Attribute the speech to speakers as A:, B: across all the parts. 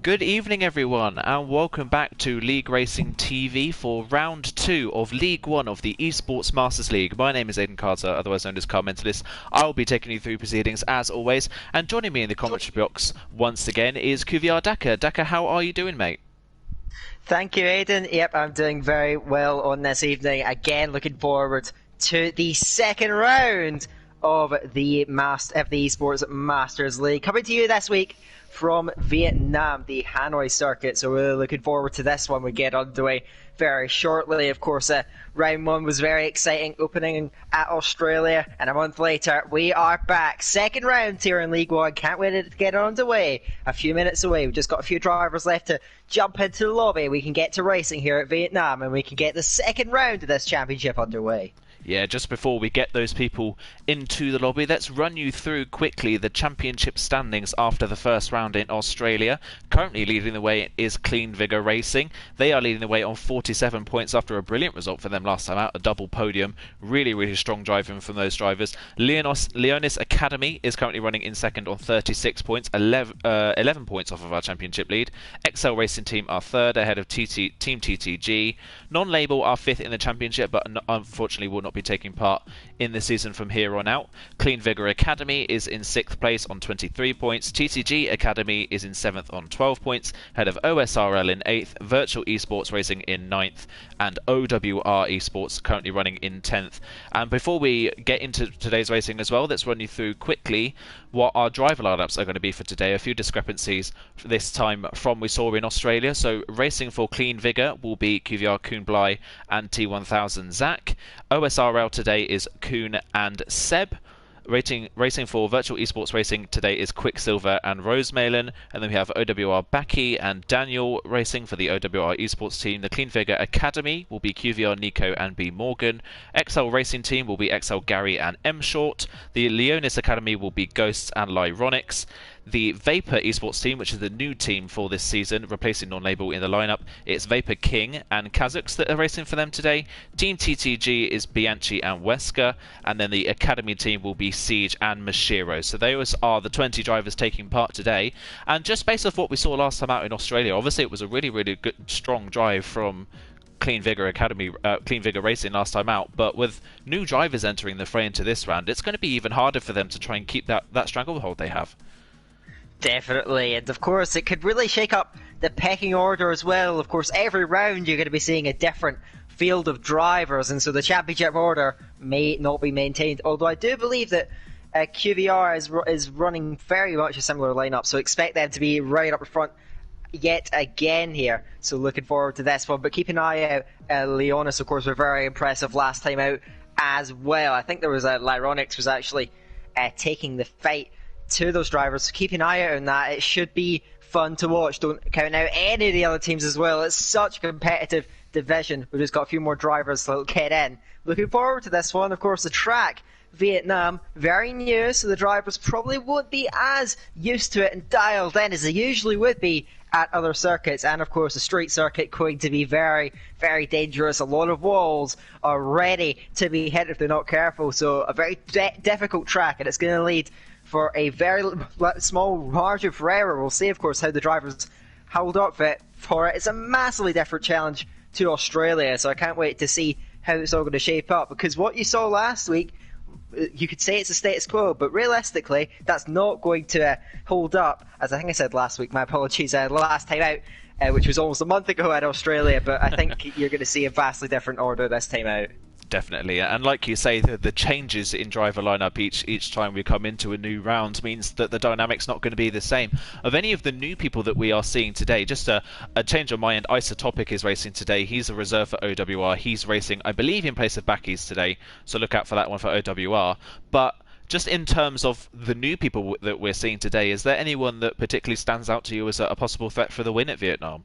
A: Good evening, everyone, and welcome back to League Racing TV for round 2 of League 1 of the Esports Masters League. My name is Aidan Carter, otherwise known as Car Mentalist. I'll be taking you through proceedings as always, and joining me in the commentary box once again is QVR Daka. Daka, how are you doing, mate?
B: Thank you, Aidan. Yep, I'm doing very well on this evening. Again, looking forward to the second round of the Esports Masters League. Coming to you this week from Vietnam, the Hanoi circuit. So we're looking forward to this one. We get underway very shortly. Of course, round 1 was very exciting, opening at Australia, and a month later we are back. Second round here in League 1. Can't wait to get underway. A few minutes away. We've just got a few drivers left to jump into the lobby. We can get to racing here at Vietnam, and we can get the second round of this championship underway.
A: Yeah, just before we get those people into the lobby, let's run you through quickly the championship standings after the first round in Australia. Currently leading the way is Clean Vigor Racing. They are leading the way on 47 points after a brilliant result for them last time out, a double podium. Really strong driving from those drivers. Leonis Academy is currently running in second on 36 points, 11 points off of our championship lead. XL Racing Team are third ahead of Team TTG. Non-Label are fifth in the championship, but unfortunately will not be taking part in the season from here on out. Clean Vigor Academy is in 6th place on 23 points. TTG Academy is in 7th on 12 points, ahead of OSRL in 8th, Virtual Esports Racing in 9th, and OWR Esports currently running in 10th. And before we get into today's racing as well, let's run you through quickly what our driver lineups are going to be for today. A few discrepancies this time from we saw in Australia. So racing for Clean Vigor will be QVR Kuhn Bly and T1000 Zach. OSRL today is Kuhn and Seb. Racing for Virtual Esports Racing today is Quicksilver and Rosemalen, and then we have OWR Baki and Daniel racing for the OWR Esports team. The Clean Vigor Academy will be QVR Nico and B Morgan. XL Racing Team will be XL Gary and M Short. The Leonis Academy will be Ghosts and Lyronix. The Vapor Esports team, which is the new team for this season, replacing Non-Label in the lineup, it's Vapor King and Kazuks that are racing for them today. Team TTG is Bianchi and Wesker, and then the Academy team will be Siege and Mashiro. So those are the 20 drivers taking part today. And just based off what we saw last time out in Australia, obviously it was a really good, strong drive from Clean Vigor Academy, Clean Vigor Racing last time out, but with new drivers entering the fray into this round, it's going to be even harder for them to try and keep that stranglehold they have.
B: Definitely, and of course it could really shake up the pecking order as well. Of course, every round you're going to be seeing a different field of drivers, and so the championship order may not be maintained. Although I do believe that QVR is running very much a similar lineup, so expect them to be right up front yet again here. So looking forward to this one, but keep an eye out. Leonis, of course, were very impressive last time out as well. I think there was Lyronix was actually taking the fight to those drivers, so keep an eye out on that. It should be fun to watch. Don't count out any of the other teams as well. It's such a competitive division. We've just got a few more drivers to get in. Looking forward to this one. Of course, the track, Vietnam, very new, so the drivers probably won't be as used to it and dialed in as they usually would be at other circuits. And of course, the street circuit going to be very dangerous. A lot of walls are ready to be hit if they're not careful, so a very difficult track, and it's going to lead for a very small margin for error. We'll see, of course, how the drivers hold up for it. It's a massively different challenge to Australia, so I can't wait to see how it's all going to shape up, because what you saw last week, you could say it's a status quo, but realistically, that's not going to hold up, as I think I said last week, my apologies, last time out, which was almost a month ago at Australia, but I think you're going to see a vastly different order this time out.
A: Definitely, and like you say, the changes in driver lineup each time we come into a new round means that the dynamic's not going to be the same. Of any of the new people that we are seeing today, just a change on my end, Isotopic is racing today. He's a reserve for OWR. He's racing, I believe, in place of Backies today, so look out for that one for OWR. But just in terms of the new people that we're seeing today, is there anyone that particularly stands out to you as a possible threat for the win at Vietnam?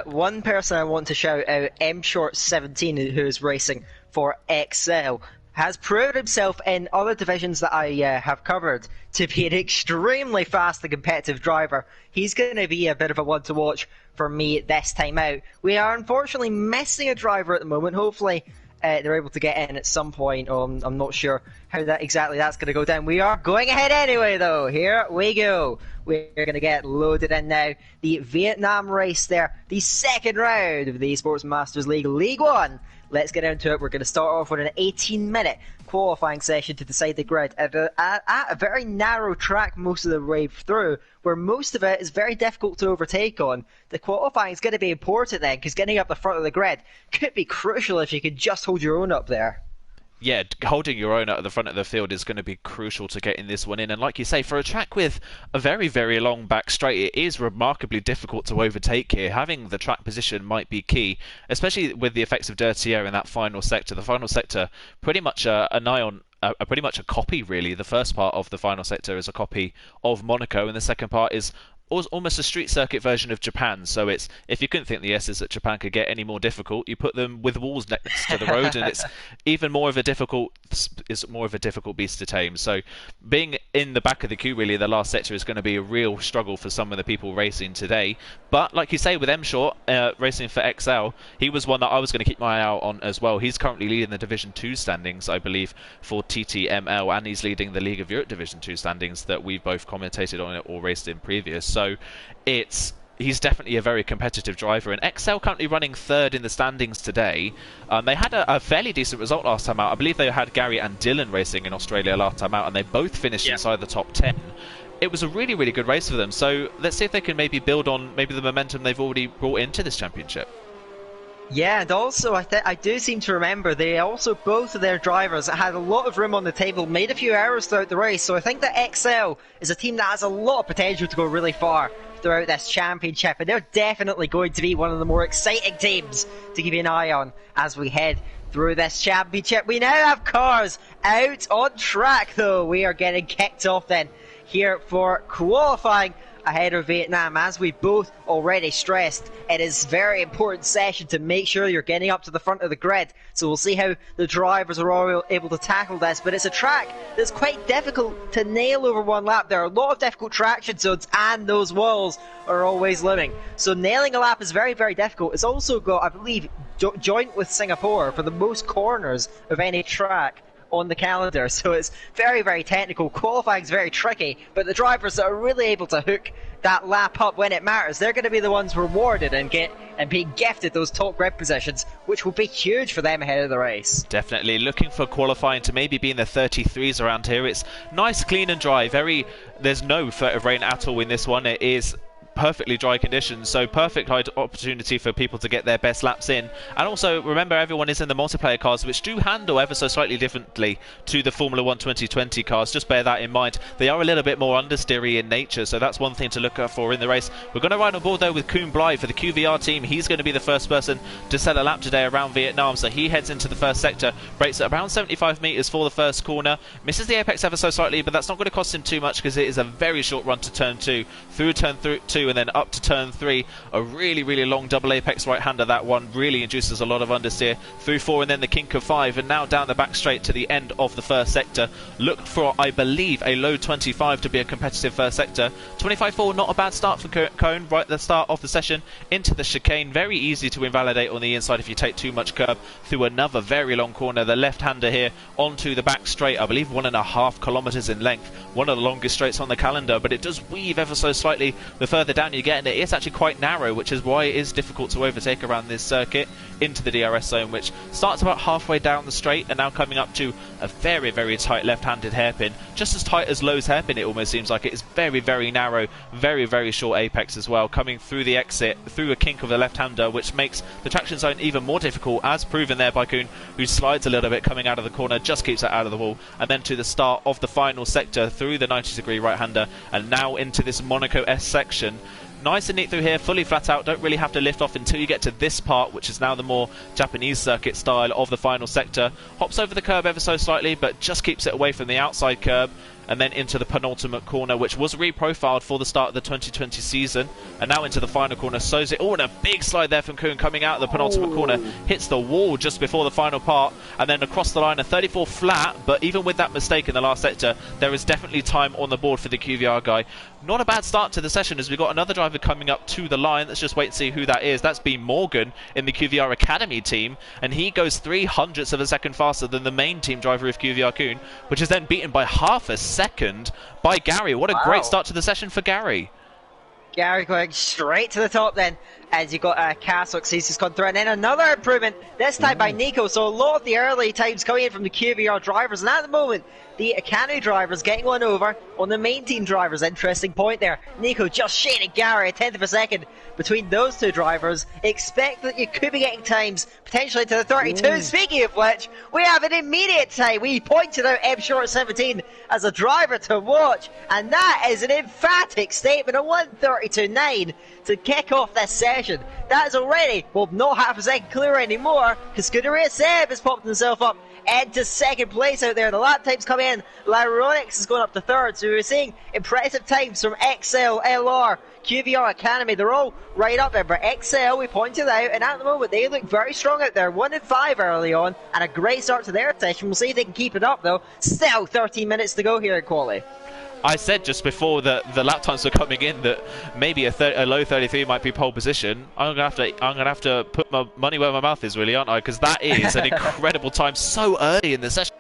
B: One person I want to shout out, M-Short17, who is racing for XL, has proved himself in other divisions that I have covered to be an extremely fast and competitive driver. He's going to be a bit of a one to watch for me this time out. We are unfortunately missing a driver at the moment. Hopefully they're able to get in at some point. I'm not sure how that's going to go down. We are going ahead anyway, though. Here we go. We're going to get loaded in now. The Vietnam race there, the second round of the Esports Masters League, League 1. Let's get into it. We're going to start off with an 18-minute qualifying session to decide the grid at a very narrow track most of the way through, where most of it is very difficult to overtake on. The qualifying is going to be important then, because getting up the front of the grid could be crucial if you could just hold your own up there.
A: Yeah, holding your own at the front of the field is going to be crucial to getting this one in. And like you say, for a track with a very, very long back straight, it is remarkably difficult to overtake here. Having the track position might be key, especially with the effects of dirty air in that final sector. The final sector, pretty much pretty much a copy, really. The first part of the final sector is a copy of Monaco, and the second part is almost a street circuit version of Japan. So it's, if you couldn't think the S's that Japan could get any more difficult, you put them with walls next to the road, and it's even more of a difficult beast to tame. So being in the back of the queue, really, the last sector is going to be a real struggle for some of the people racing today. But like you say, with M Short racing for XL, he was one that I was going to keep my eye out on as well. He's currently leading the Division 2 standings, I believe, for TTML, and he's leading the League of Europe Division 2 standings that we've both commentated on it or raced in previous. So he's definitely a very competitive driver, and XL currently running third in the standings today. They had a fairly decent result last time out. I believe they had Gary and Dylan racing in Australia last time out, and they both finished inside the top 10. It was a really, really good race for them, so let's see if they can maybe build on maybe the momentum they've already brought into this championship.
B: Yeah, and also I do seem to remember both of their drivers had a lot of room on the table, made a few errors throughout the race, so I think that XL is a team that has a lot of potential to go really far throughout this championship, and they're definitely going to be one of the more exciting teams to keep an eye on as we head through this championship. We now have cars out on track, though. We are getting kicked off then here for qualifying ahead of Vietnam. As we both already stressed, it is a very important session to make sure you're getting up to the front of the grid, so we'll see how the drivers are all able to tackle this. But it's a track that's quite difficult to nail over one lap. There are a lot of difficult traction zones, and those walls are always looming, so nailing a lap is very, very difficult. It's also got, I believe, joint with Singapore for the most corners of any track on the calendar, so it's very, very technical. Qualifying is very tricky, but the drivers that are really able to hook that lap up when it matters, they're going to be the ones rewarded and being gifted those top grid positions, which will be huge for them ahead of the race.
A: Definitely looking for qualifying to maybe be in the 33s around here. It's nice, clean and dry. There's no threat of rain at all in this one. It is perfectly dry conditions, so perfect opportunity for people to get their best laps in. And also remember, everyone is in the multiplayer cars, which do handle ever so slightly differently to the Formula 1 2020 cars. Just bear that in mind. They are a little bit more understeery in nature, so that's one thing to look out for in the race. We're going to ride on board though with Koen Bly for the QVR team. He's going to be the first person to set a lap today around Vietnam, so he heads into the first sector, brakes at around 75 metres for the first corner, misses the apex ever so slightly, but that's not going to cost him too much because it is a very short run to turn 2, through turn 2 and then up to turn 3. A really, really long double apex right-hander. That one really induces a lot of understeer. Through 4 and then the kink of 5, and now down the back straight to the end of the first sector. Look for, I believe, a low 25 to be a competitive first sector. 25.4, not a bad start for Koen right at the start of the session. Into the chicane, very easy to invalidate on the inside if you take too much curb. Through another very long corner, the left-hander here onto the back straight, I believe 1.5 kilometres in length. One of the longest straights on the calendar, but it does weave ever so slightly the further down you get, and it is actually quite narrow, which is why it is difficult to overtake around this circuit into the DRS zone, which starts about halfway down the straight and now coming up to a very, very tight left-handed hairpin, just as tight as Lowe's hairpin. It almost seems like it is very, very narrow, very, very short apex as well, coming through the exit, through a kink of the left-hander, which makes the traction zone even more difficult, as proven there by Koen, who slides a little bit coming out of the corner, just keeps it out of the wall, and then to the start of the final sector through the 90-degree right-hander, and now into this Monaco S section. Nice and neat through here, fully flat out, don't really have to lift off until you get to this part, which is now the more Japanese circuit style of the final sector. Hops over the curb ever so slightly, but just keeps it away from the outside curb, and then into the penultimate corner, which was reprofiled for the start of the 2020 season, and now into the final corner, sows it. Oh, and a big slide there from Koen coming out of the penultimate corner, hits the wall just before the final part, and then across the line, a 34 flat, but even with that mistake in the last sector, there is definitely time on the board for the QVR guy. Not a bad start to the session as we've got another driver coming up to the line. Let's just wait and see who that is. That's B. Morgan in the QVR Academy team, and he goes 0.03 of a second faster than the main team driver of QVR Kuhn, which is then beaten by half a second by Gary. What a great start to the session for Gary.
B: Gary going straight to the top then, as you got Castle has gone through, and then another improvement, this time by Nico. So a lot of the early times coming in from the QVR drivers, and at the moment the Academy drivers getting one over on the main team drivers. Interesting point there. Nico just shading Gary a 10th of a second between those two drivers. Expect that you could be getting times potentially to the 32. Speaking of which, we have an immediate time. We pointed out M Short 17 as a driver to watch, and that is an emphatic statement of 1:32.9 to kick off this session. That is already, well, not half a second clear anymore, because Scuderia Seb has popped himself up into second place out there. The lap times come in. Lyronix is going up to third, so we're seeing impressive times from XL, LR, QVR Academy. They're all right up there, but XL, we pointed out, and at the moment they look very strong out there. 1 and 5 early on, and a great start to their session. We'll see if they can keep it up though. Still 13 minutes to go here in quali.
A: I said just before the lap times were coming in that maybe a low 33 might be pole position. I'm gonna have to put my money where my mouth is, really, aren't I? Because that is an incredible time so early in the session.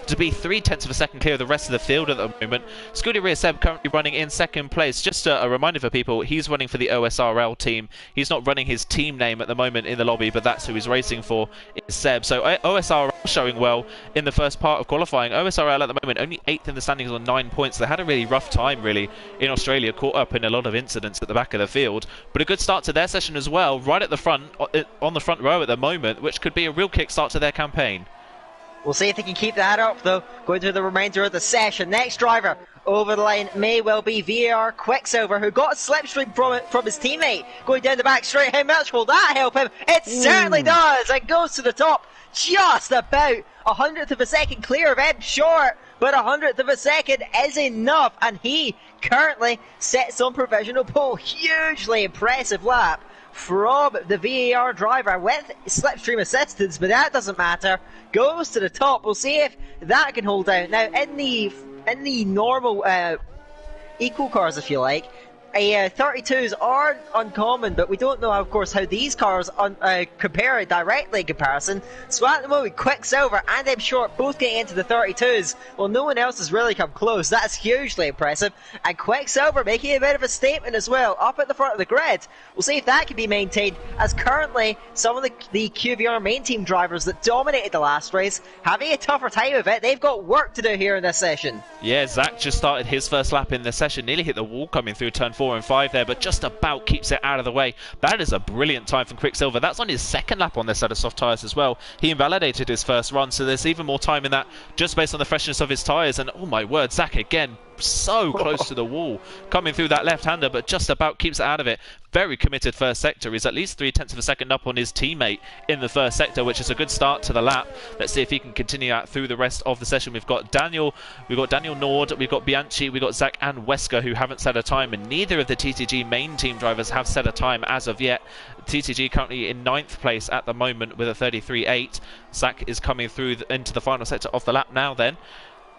A: To be 0.3 of a second clear of the rest of the field at the moment. Scuderia Seb currently running in second place. Just a reminder for people, he's running for the OSRL team. He's not running his team name at the moment in the lobby, but that's who he's racing for, is Seb. So OSRL showing well in the first part of qualifying. OSRL at the moment only 8th in the standings on 9 points. They had a really rough time, really, in Australia, caught up in a lot of incidents at the back of the field. But a good start to their session as well, right at the front, on the front row at the moment, which could be a real kick-start to their campaign.
B: We'll see if they can keep that up though, going through the remainder of the session. Next driver over the line may well be VAR Quicksilver, who got a slipstream from his teammate going down the back straight. How much will that help him? It certainly does, and goes to the top, just about 100th of a second clear of M Short, but 100th of a second is enough, and he currently sets on provisional pole. Hugely impressive lap from the VAR driver with slipstream assistance, but that doesn't matter. Goes to the top. We'll see if that can hold out. Now, in the normal equal cars, if you like, 32s are uncommon, but we don't know, of course, how these cars compare directly in comparison. So at the moment, Quicksilver and M Short both getting into the 32s. Well, no one else has really come close. That's hugely impressive. And Quicksilver making a bit of a statement as well, up at the front of the grid. We'll see if that can be maintained, as currently some of the QVR main team drivers that dominated the last race having a tougher time of it. They've got work to do here in this session.
A: Yeah, Zach just started his first lap in the session, nearly hit the wall coming through turn 4 and 5 there, but just about keeps it out of the way. That is a brilliant time from Quicksilver. That's on his second lap on this set of soft tyres as well. He invalidated his first run, so there's even more time in that just based on the freshness of his tyres. And oh my word, Zach again, so close to the wall coming through that left-hander, but just about keeps it out of it. Very committed first sector. He's at least 0.3 of a second up on his teammate in the first sector, which is a good start to the lap. Let's see if he can continue that through the rest of the session. We've got Daniel Nord, we've got Bianchi, we've got Zach and Wesker, who haven't set a time, and neither of the TTG main team drivers have set a time as of yet. TTG currently in 9th place at the moment with a 33.8. Zach is coming through into the final sector of the lap now then.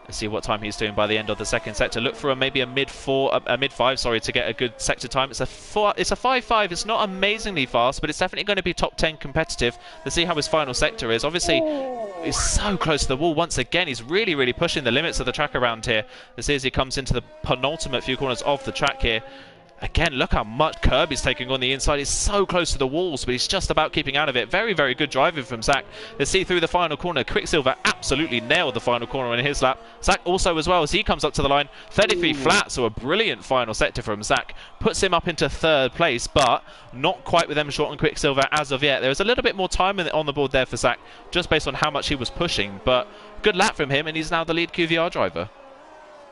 A: Let's see what time he's doing by the end of the second sector. Look for maybe a mid 5, sorry, to get a good sector time. It's a 5.5. It's not amazingly fast, but it's definitely going to be top 10 competitive. Let's see how his final sector is. Obviously, he's so close to the wall once again. He's really pushing the limits of the track around here. Let's see as he comes into the penultimate few corners of the track here. Again, look how much curb he's taking on the inside. He's so close to the walls, but he's just about keeping out of it. Very good driving from Zach. Let's see through the final corner. Quicksilver absolutely nailed the final corner in his lap. Zach also as well, as he comes up to the line. 33 flat, so a brilliant final sector from Zach. Puts him up into 3rd place, but not quite with M Short and Quicksilver as of yet. There was a little bit more time on the board there for Zach, just based on how much he was pushing. But good lap from him, and he's now the lead QVR driver.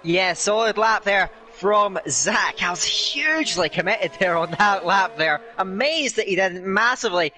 B: Yeah, solid lap there from Zach. I was hugely committed there on that lap there. Amazed that he didn't massively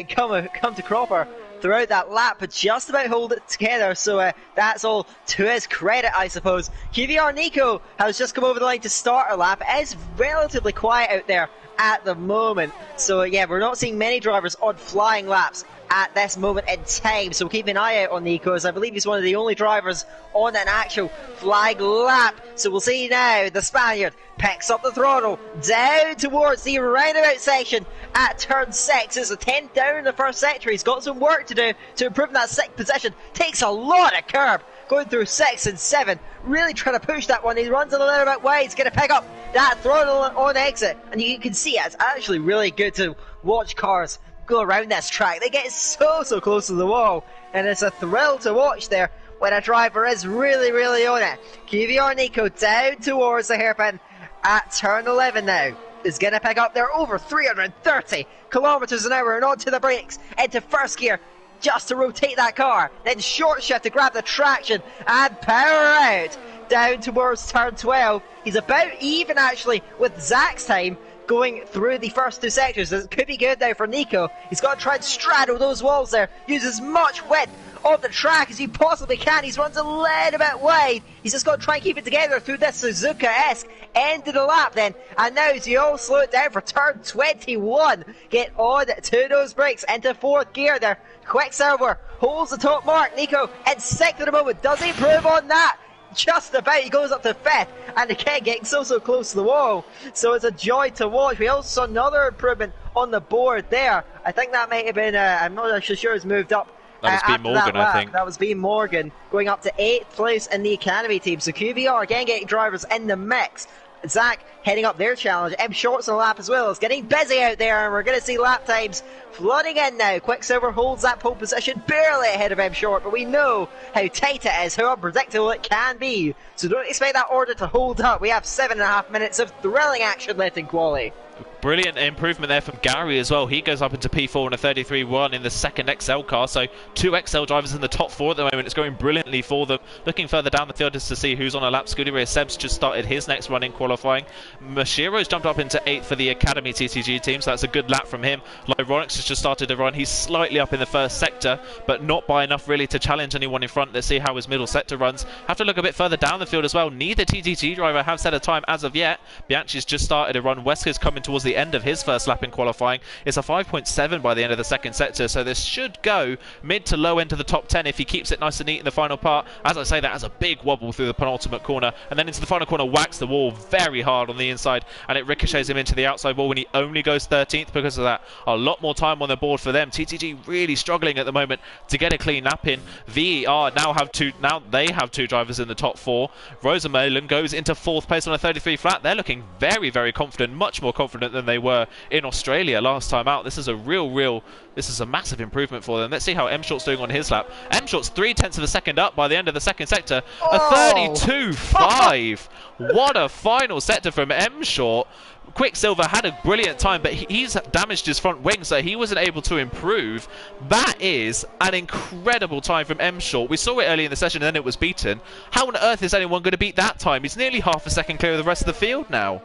B: come to cropper throughout that lap, but just about hold it together. So that's all to his credit, I suppose. QVR Nico has just come over the line to start a lap. It is relatively quiet out there at the moment. So yeah, we're not seeing many drivers on flying laps at this moment in time, so keep an eye out on Nico, as I believe he's one of the only drivers on an actual flying lap. So we'll see now, the Spaniard picks up the throttle down towards the roundabout section at turn 6. It's a 10 down in the first sector. He's got some work to do to improve that 6th position. Takes a lot of curb going through 6 and 7, really trying to push that one. He runs a little bit wide. He's going to pick up that throttle on exit, and you can see it's actually really good to watch cars go around this track. They get so close to the wall, and it's a thrill to watch there when a driver is really on it. QVR Nico down towards the hairpin at turn 11 now. Is going to pick up there over 330 kilometers an hour and onto the brakes into first gear just to rotate that car. Then short shift to grab the traction and power out down towards turn 12. He's about even actually with Zach's time going through the first 2 sectors. It could be good now for Nico. He's got to try and straddle those walls there. Use as much width of the track as he possibly can. He runs a little bit wide. He's just got to try and keep it together through this Suzuka-esque end of the lap then. And now as you all slow it down for turn 21, get on to those brakes into 4th gear there. Quicksilver holds the top mark. Nico in 6th at the moment. Does he improve on that? Just about. He goes up to 5th, and again getting so close to the wall, so it's a joy to watch. We also saw another improvement on the board there. I think that might have been I'm not actually sure it's moved up.
A: That was B. Morgan, I think.
B: That was B. Morgan going up to 8th place in the academy team. So QVR again getting drivers in the mix. Zach heading up their challenge. M Shorts on the lap as well. It's getting busy out there, and we're going to see lap times flooding in now. Quicksilver holds that pole position barely ahead of M Short, but we know how tight it is, how unpredictable it can be. So don't expect that order to hold up. We have 7.5 minutes of thrilling action left in quali.
A: Brilliant improvement there from Gary as well. He goes up into P4 in a 33.1 in the second XL car. So 2 XL drivers in the top 4 at the moment. It's going brilliantly for them. Looking further down the field just to see who's on a lap. Scooty Ray Seb's just started his next run in qualifying. Mashiro's jumped up into 8th for the Academy TTG team, so that's a good lap from him. Lyronix has just started a run. He's slightly up in the first sector, but not by enough really to challenge anyone in front. Let's see how his middle sector runs. Have to look a bit further down the field as well. Neither TTG driver have set a time as of yet. Bianchi's just started a run. Wesker's coming towards the end of his first lap in qualifying. It's a 5.7 by the end of the second sector, so this should go mid to low end of the top 10 if he keeps it nice and neat in the final part. As I say, that has a big wobble through the penultimate corner, and then into the final corner, whacks the wall very hard on the inside, and it ricochets him into the outside wall when he only goes 13th because of that. A lot more time on the board for them. TTG really struggling at the moment to get a clean lap in. VER now they have 2 drivers in the top 4. Rosamalen goes into 4th place on a 33 flat. They're looking very confident, much more confident than they were in Australia last time out. This is a this is a massive improvement for them. Let's see how M Short's doing on his lap. M Short's 0.3 of a second up by the end of the second sector. A 32.5. What a final sector from M Short. Quicksilver had a brilliant time, but he's damaged his front wing, so he wasn't able to improve. That is an incredible time from M Short. We saw it early in the session, and then it was beaten. How on earth is anyone going to beat that time? He's nearly half a second clear of the rest of the field now.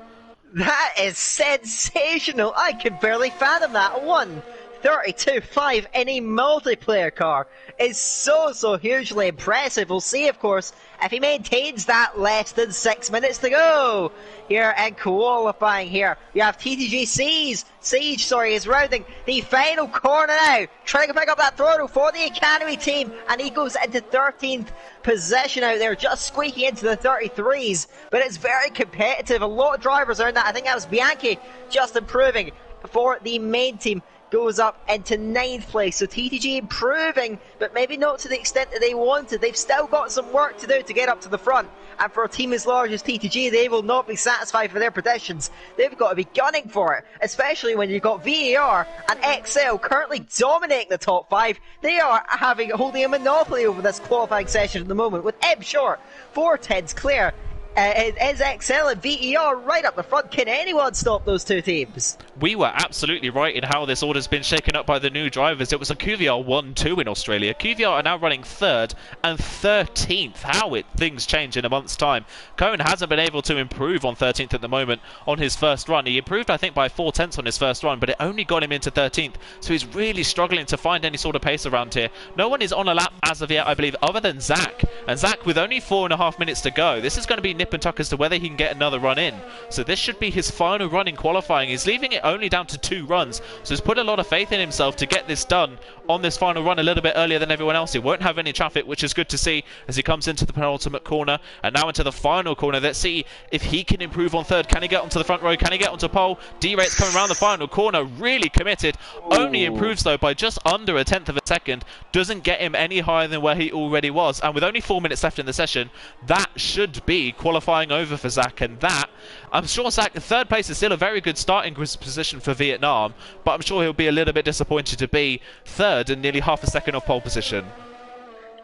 B: That is sensational. I could barely fathom that. 1:32.5 in a multiplayer car is so hugely impressive. We'll see, of course, if he maintains that less than 6 minutes to go here in qualifying here. You have TTG Siege is rounding the final corner now, trying to pick up that throttle for the Academy team, and he goes into 13th position out there, just squeaking into the 33s, but it's very competitive. A lot of drivers are in that. I think that was Bianchi just improving for the main team. Goes up into 9th place, so TTG improving, but maybe not to the extent that they wanted. They've still got some work to do to get up to the front, and for a team as large as TTG, they will not be satisfied for their predictions. They've got to be gunning for it, especially when you've got VAR and XL currently dominating the top 5. They are holding a monopoly over this qualifying session at the moment, with M Short 4/10s clear. Is XL and VER right up the front. Can anyone stop those 2 teams?
A: We were absolutely right in how this order's been shaken up by the new drivers. It was a QVR 1-2 in Australia. QVR are now running 3rd and 13th. How things change in a month's time. Cohen hasn't been able to improve on 13th at the moment on his first run. He improved, I think, by 4/10 on his first run, but it only got him into 13th. So he's really struggling to find any sort of pace around here. No one is on a lap as of yet, I believe, other than Zach. And Zach, with only 4.5 minutes to go, this is going to be nip nip and tuck as to whether he can get another run in. So this should be his final run in qualifying. He's leaving it only down to 2 runs, so he's put a lot of faith in himself to get this done on this final run a little bit earlier than everyone else. He won't have any traffic, which is good to see as he comes into the penultimate corner and now into the final corner. Let's see if he can improve on third. Can he get onto the front row? Can he get onto pole? D-Rate's coming around the final corner, really committed. Only improves though by just under 1/10 of a second. Doesn't get him any higher than where he already was. And with only 4 minutes left in the session, that should be qualifying over for Zach. And that, I'm sure Zach, third place is still a very good starting position for Vietnam, but I'm sure he'll be a little bit disappointed to be third and nearly half a second off pole position.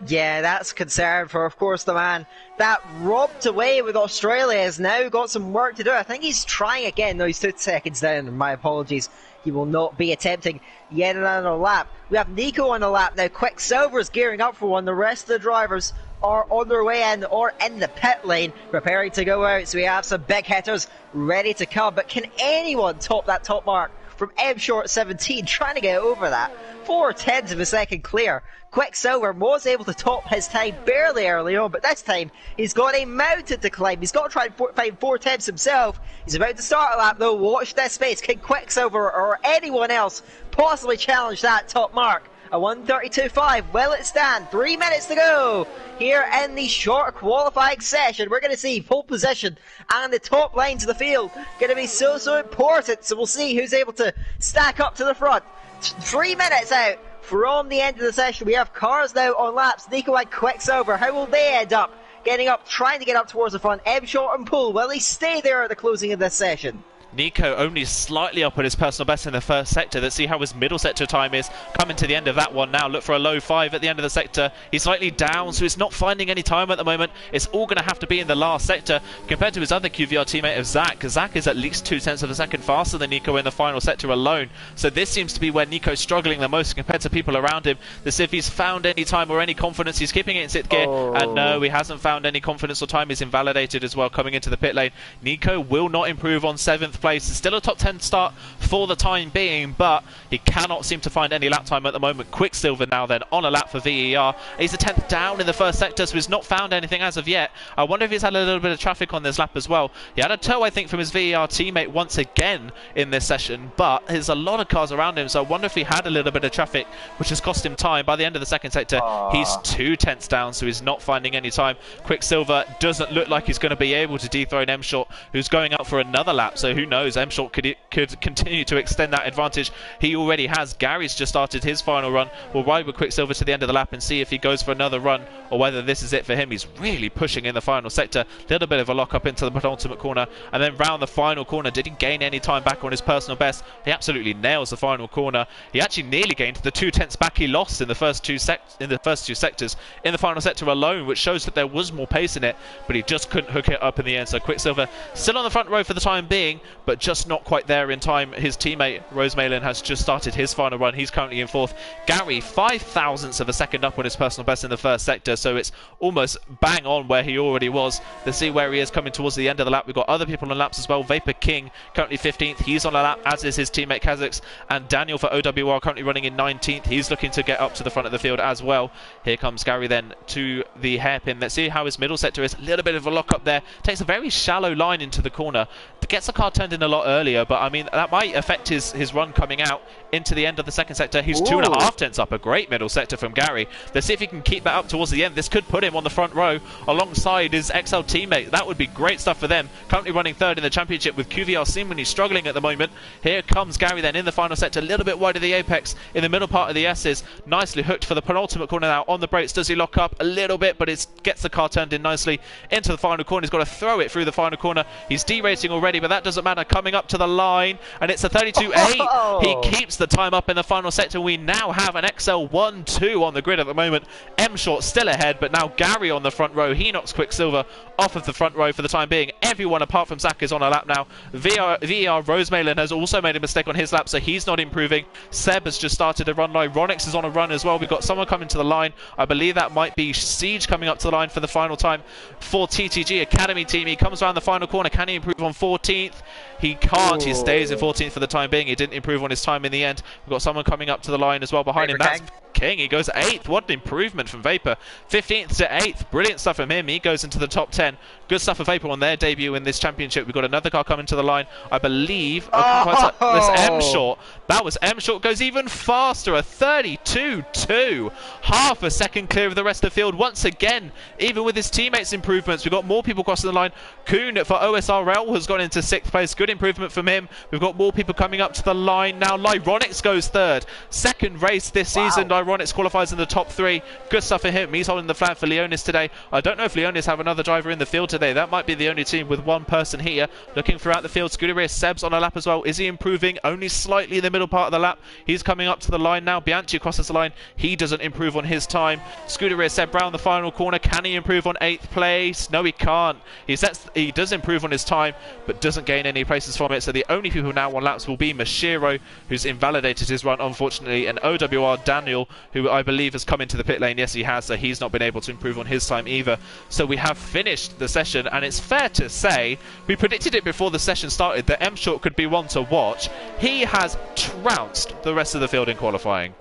B: Yeah, that's a concern for, of course, the man that robbed away with Australia has now got some work to do. I think he's trying again. No, he's 2 seconds down. My apologies. He will not be attempting yet another lap. We have Nico on the lap now. Quicksilver is gearing up for one. The rest of the drivers are on their way in or in the pit lane preparing to go out. So we have some big hitters ready to come. But can anyone top that top mark from M Short 17 trying to get over that? 4/10 of a second clear. Quicksilver was able to top his time barely early on, but this time he's got a mountain to climb. He's got to try and find 4/10 himself. He's about to start a lap though. Watch this space. Can Quicksilver or anyone else possibly challenge that top mark? A 1:32.5. Will it stand? 3 minutes to go here in the short qualifying session. We're going to see pole position and the top lines of the field going to be so important. So we'll see who's able to stack up to the front. 3 minutes out from the end of the session. We have cars now on laps. Nico and Quicksilver. How will they end up getting up, trying to get up towards the front? M Short and Poole. Will he stay there at the closing of this session?
A: Nico only slightly up on his personal best in the first sector. Let's see how his middle sector time is. Coming to the end of that one now. Look for a low 5 at the end of the sector. He's slightly down, so he's not finding any time at the moment. It's all going to have to be in the last sector compared to his other QVR teammate of Zach. Zach is at least 0.2 of a second faster than Nico in the final sector alone. So this seems to be where Nico's struggling the most compared to people around him. Let's see if he's found any time or any confidence. He's keeping it in 6th gear. And no, he hasn't found any confidence or time. He's invalidated as well coming into the pit lane. Nico will not improve on 7th place. It's still a top 10 start for the time being, but he cannot seem to find any lap time at the moment. Quicksilver now then on a lap for VER. He's a 10th down in the first sector, so he's not found anything as of yet. I wonder if he's had a little bit of traffic on this lap as well. He had a tow, I think, from his VER teammate once again in this session, but there's a lot of cars around him, so I wonder if he had a little bit of traffic, which has cost him time. By the end of the second sector, he's 2/10 down, so he's not finding any time. Quicksilver doesn't look like he's going to be able to dethrone M Short, who's going out for another lap, so who knows, M Short could continue to extend that advantage. He already has. Gary's just started his final run. We'll ride with Quicksilver to the end of the lap and see if he goes for another run or whether this is it for him. He's really pushing in the final sector. Little bit of a lock up into the penultimate corner and then round the final corner. Did he gain any time back on his personal best? He absolutely nails the final corner. He actually nearly gained the 2/10 back he lost in the first two sectors in the final sector alone, which shows that there was more pace in it, but he just couldn't hook it up in the end. So Quicksilver still on the front row for the time being, but just not quite there in time. His teammate Rosemalen has just started his final run. He's currently in 4th. Gary 0.05 of a second up on his personal best in the first sector, so it's almost bang on where he already was. Let's see where he is coming towards the end of the lap. We've got other people on laps as well. Vapor King currently 15th. He's on a lap, as is his teammate Kazakhs, and Daniel for OWR currently running in 19th. He's looking to get up to the front of the field as well. Here comes Gary then to the hairpin. Let's see how his middle sector is. A little bit of a lock up there. Takes a very shallow line into the corner. Gets the car turned in a lot earlier, but I mean that might affect his run coming out into the end of the second sector. He's 2.5 tenths up. A great middle sector from Gary. Let's see if he can keep that up towards the end. This could put him on the front row alongside his XL teammate. That would be great stuff for them. Currently running 3rd in the championship with QVR seemingly struggling at the moment. Here comes Gary then in the final sector, a little bit wide of the apex in the middle part of the S's. Nicely hooked for the penultimate corner now on the brakes. Does he lock up a little bit, but it gets the car turned in nicely into the final corner. He's got to throw it through the final corner. He's derating already, but that doesn't matter. Coming up to the line, and it's a 32.8. He keeps the time up in the final sector. We now have an XL 1-2 on the grid at the moment. M Short still ahead, but now Gary on the front row. He knocks Quicksilver off of the front row for the time being. Everyone apart from Zach is on a lap now. VER Rosemalen has also made a mistake on his lap, so he's not improving. Seb has just started a run line. Ronix is on a run as well. We've got someone coming to the line. I believe that might be Siege coming up to the line for the final time for TTG Academy team. He comes around the final corner. Can he improve on 14th? He can't. He stays in 14th for the time being. He didn't improve on his time in the end. We've got someone coming up to the line as well behind him. That's King. He goes 8th. What an improvement from Vapor. 15th to 8th. Brilliant stuff from him. He goes into the top 10. Good stuff for Vapor on their debut in this championship. We've got another car coming to the line, I believe. This M Short. That was M Short. Goes even faster. A 32.2. Half a second clear of the rest of the field. Once again, even with his teammates' improvements, we've got more people crossing the line. Kuhn for OSRL has gone into 6th place. Good improvement from him. We've got more people coming up to the line now. Lyronix goes 3rd. Second race this season. Lyronix qualifies in the top 3. Good stuff for him. He's holding the flag for Leonis today. I don't know if Leonis have another driver in the field today. That might be the only team with one person here. Looking throughout the field, Scuderia Seb's on a lap as well. Is he improving? Only slightly in the middle part of the lap. He's coming up to the line now. Bianchi crosses the line. He doesn't improve on his time. Scuderia Seb Brown, the final corner. Can he improve on 8th place? No, he can't. He does improve on his time, but doesn't gain any places from it. So the only people now on laps will be Mashiro, who's invalidated his run, unfortunately, and OWR Daniel, who I believe has come into the pit lane. Yes, he has, so he's not been able to improve on his time either. So we have finished the session, and it's fair to say, we predicted it before the session started, that M Short could be one to watch. He has trounced the rest of the field in qualifying.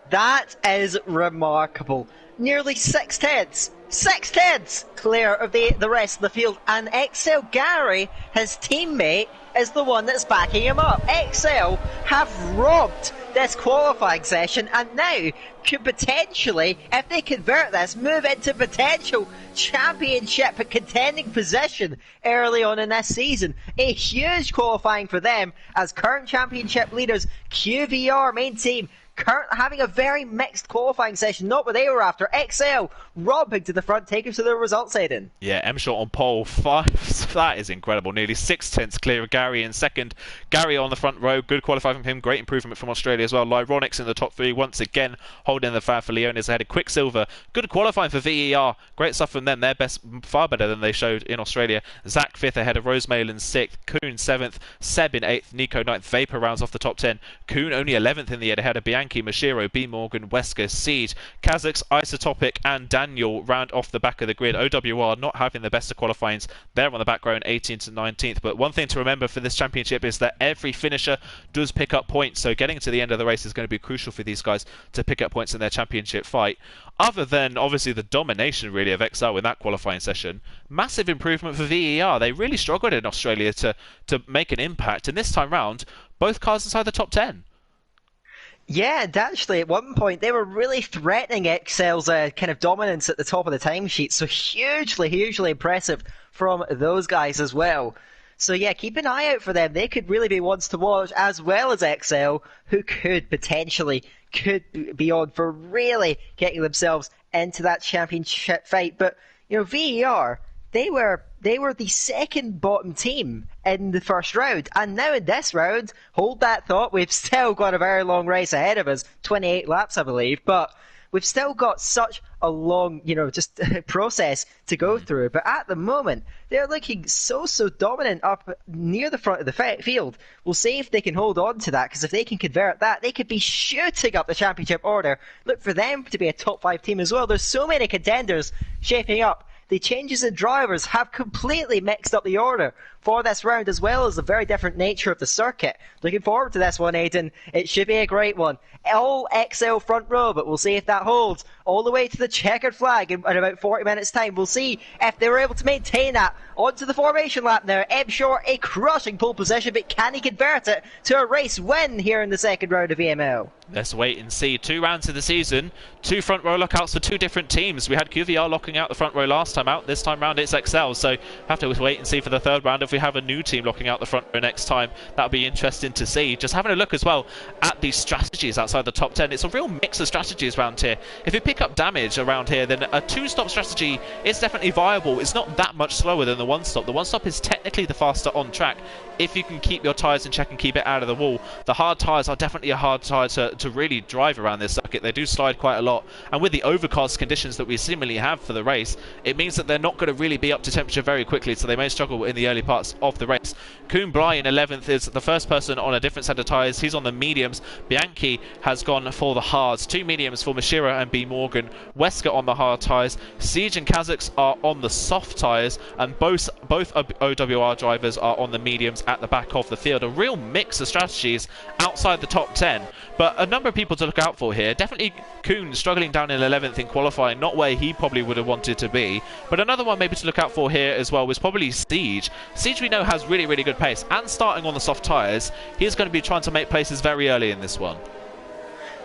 B: That is remarkable. Nearly 6/10 clear of the rest of the field, and XL Gary, his teammate, is the one that's backing him up. XL have robbed this qualifying session, and now could potentially, if they convert this, move into potential championship contending position early on in this season. A huge qualifying for them as current championship leaders. QVR main team having a very mixed qualifying session, not what they were after. XL robbing to the front, taking to the results, Aiden.
A: Yeah, M Short on pole 5. That is incredible. Nearly 6/10 clear of Gary in second. Gary on the front row. Good qualifying from him. Great improvement from Australia as well. Lyronix in the top 3. Once again, holding the flag for Leonis ahead of Quicksilver. Good qualifying for VER. Great stuff from them. Their best, far better than they showed in Australia. Zach 5th ahead of Rosemale in 6th. Kuhn 7th. Seb in 8th. Nico 9th. Vapor rounds off the top 10. Kuhn only 11th in the ahead of Bianchi, Mashiro, B. Morgan, Wesker, Seed, Kazakhs, Isotopic, and Daniel round off the back of the grid. OWR not having the best of qualifyings. They're on the back row in 18th to 19th. But one thing to remember for this championship is that every finisher does pick up points. So getting to the end of the race is going to be crucial for these guys to pick up points in their championship fight. Other than obviously the domination really of XL in that qualifying session, massive improvement for VER. They really struggled in Australia to make an impact. And this time round, both cars inside the top 10.
B: Yeah, and actually, at one point, they were really threatening XL's kind of dominance at the top of the timesheet. So hugely impressive from those guys as well. So yeah, keep an eye out for them. They could really be ones to watch, as well as XL, who could be on for really getting themselves into that championship fight. But, you know, VER, they were the second bottom team in the first round, and now in this round, hold that thought, we've still got a very long race ahead of us, 28 laps I believe, but we've still got such a long, just process to go through. But at the moment, they're looking so dominant up near the front of the field. We'll see if they can hold on to that, because if they can convert that, they could be shooting up the championship order. Look for them to be a top 5 team as well. There's so many contenders shaping up. The changes in drivers have completely mixed up the order for this round, as well as the very different nature of the circuit. Looking forward to this one, Aiden. It should be a great one. All XL front row, but we'll see if that holds all the way to the checkered flag in about 40 minutes time. We'll see if they were able to maintain that onto the formation lap now. M Short, a crushing pole position, but can he convert it to a race win here in the second round of EML?
A: Let's wait and see. 2 rounds of the season, 2 front row lockouts for 2 different teams. We had QVR locking out the front row last time out. This time round it's XL, so have to wait and see for the third round if we have a new team locking out the front row next time. That'll be interesting to see. Just having a look as well at these strategies outside the top 10. It's a real mix of strategies around here. If you pick up damage around here, then a 2-stop strategy is definitely viable. It's not that much slower than the 1-stop. The 1-stop is technically the faster on track if you can keep your tyres in check and keep it out of the wall. The hard tyres are definitely a hard tyre to really drive around this circuit. They do slide quite a lot, and with the overcast conditions that we seemingly have for the race, it means that they're not going to really be up to temperature very quickly, so they may struggle in the early parts of the race. Kuhn Bly in 11th is the first person on a different set of tyres. He's on the mediums. Bianchi has gone for the hards. 2 mediums for Mashiro and B. Morgan. Wesker on the hard tyres. Siege and Kazakhs are on the soft tyres, and both OWR drivers are on the mediums at the back of the field. A real mix of strategies outside the top 10, but a number of people to look out for here. Definitely Kuhn struggling down in 11th in qualifying, not where he probably would have wanted to be, but another one maybe to look out for here as well was probably Siege. Siege we know has really, really good pace, and starting on the soft tyres, he's going to be trying to make places very early in this one.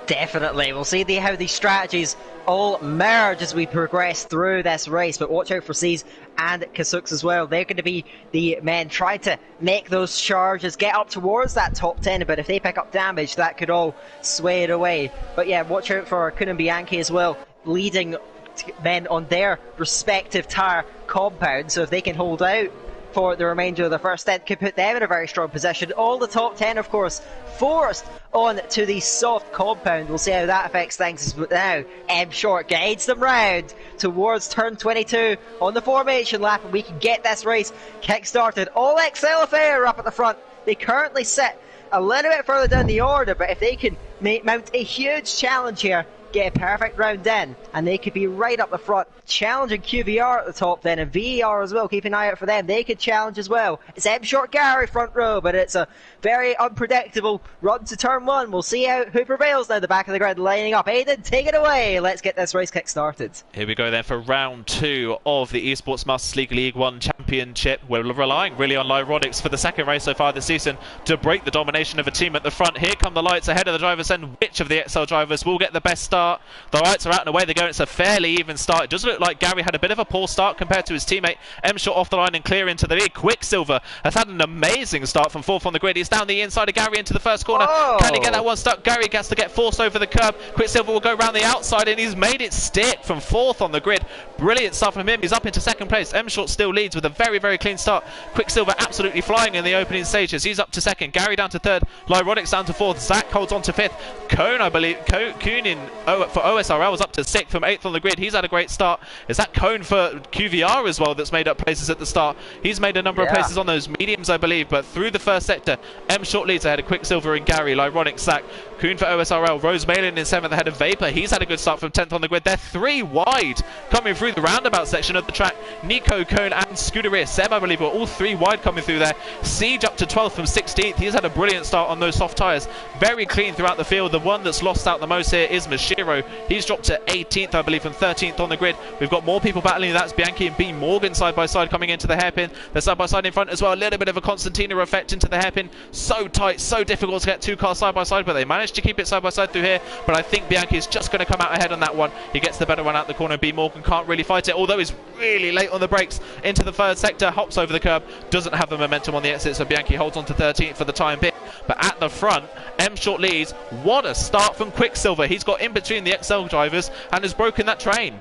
B: Definitely. We'll see how these strategies all merge as we progress through this race, but watch out for Siege and Kazuks as well. They're going to be the men trying to make those charges, get up towards that top 10, but if they pick up damage, that could all sway it away. But yeah, watch out for Kuhn and Bianchi as well, leading men on their respective tyre compound, so if they can hold out for the remainder of the first stint, could put them in a very strong position. All the top 10, of course, forced on to the soft compound. We'll see how that affects things. But now, M Short guides them round towards turn 22 on the formation lap, and we can get this race kick-started. All XL affair up at the front. They currently sit a little bit further down the order, but if they can mount a huge challenge here, get a perfect round in, and they could be right up the front, challenging QVR at the top then, and VER as well. Keep an eye out for them. They could challenge as well. It's M Short Gary front row, but it's a very unpredictable run to turn 1. We'll see who prevails now. The back of the grid lining up. Aiden, take it away. Let's get this race kick started.
A: Here we go then for round 2 of the Esports Masters League League 1 Championship. We're relying really on Lyronics for the second race so far this season to break the domination of a team at the front. Here come the lights ahead of the drivers, and which of the XL drivers will get the best start? The lights are out and away they go. It's a fairly even start. It does look like Gary had a bit of a poor start compared to his teammate. M Short off the line and clear into the lead. Quicksilver has had an amazing start from 4th on the grid. He's down the inside of Gary into the first corner.
B: Oh.
A: Can he get that one stuck? Gary has to get forced over the curb. Quicksilver will go round the outside, and he's made it stick from 4th on the grid. Brilliant stuff from him. He's up into 2nd place. M Short still leads with a very, very clean start. Quicksilver absolutely flying in the opening stages. He's up to 2nd. Gary down to 3rd. Lyronics down to 4th. Zach holds on to 5th. Cone, I believe, Cone for OSRL was up to 6th from 8th on the grid. He's had a great start. Is that Cone for QVR as well that's made up places at the start? He's made a number of places on those mediums, I believe, but through the first sector, M Short leads ahead of Quicksilver and Gary. Lyronics, Zach, Kuhn for OSRL, Rose Malin in 7th ahead of Vapor. He's had a good start from 10th on the grid. They're 3 wide coming through the roundabout section of the track. Nico, Cone and Scuderia Seb, I believe, are all 3 wide coming through there. Siege up to 12th from 16th. He's had a brilliant start on those soft tyres. Very clean throughout the field. The one that's lost out the most here is Mashiro. He's dropped to 18th, I believe, from 13th on the grid. We've got more people battling. That's Bianchi and B. Morgan side by side coming into the hairpin. They're side by side in front as well. A little bit of a Constantina effect into the hairpin. So tight, so difficult to get 2 cars side by side, but they managed to keep it side by side through here. But I think Bianchi is just going to come out ahead on that one. He gets the better one out the corner. B. Morgan can't really fight it, although he's really late on the brakes into the 3rd sector. Hops over the curb, doesn't have the momentum on the exit, so Bianchi holds on to 13th for the time being. But at the front, M Short leads. What a start from Quicksilver. He's got in between the XL drivers and has broken that train.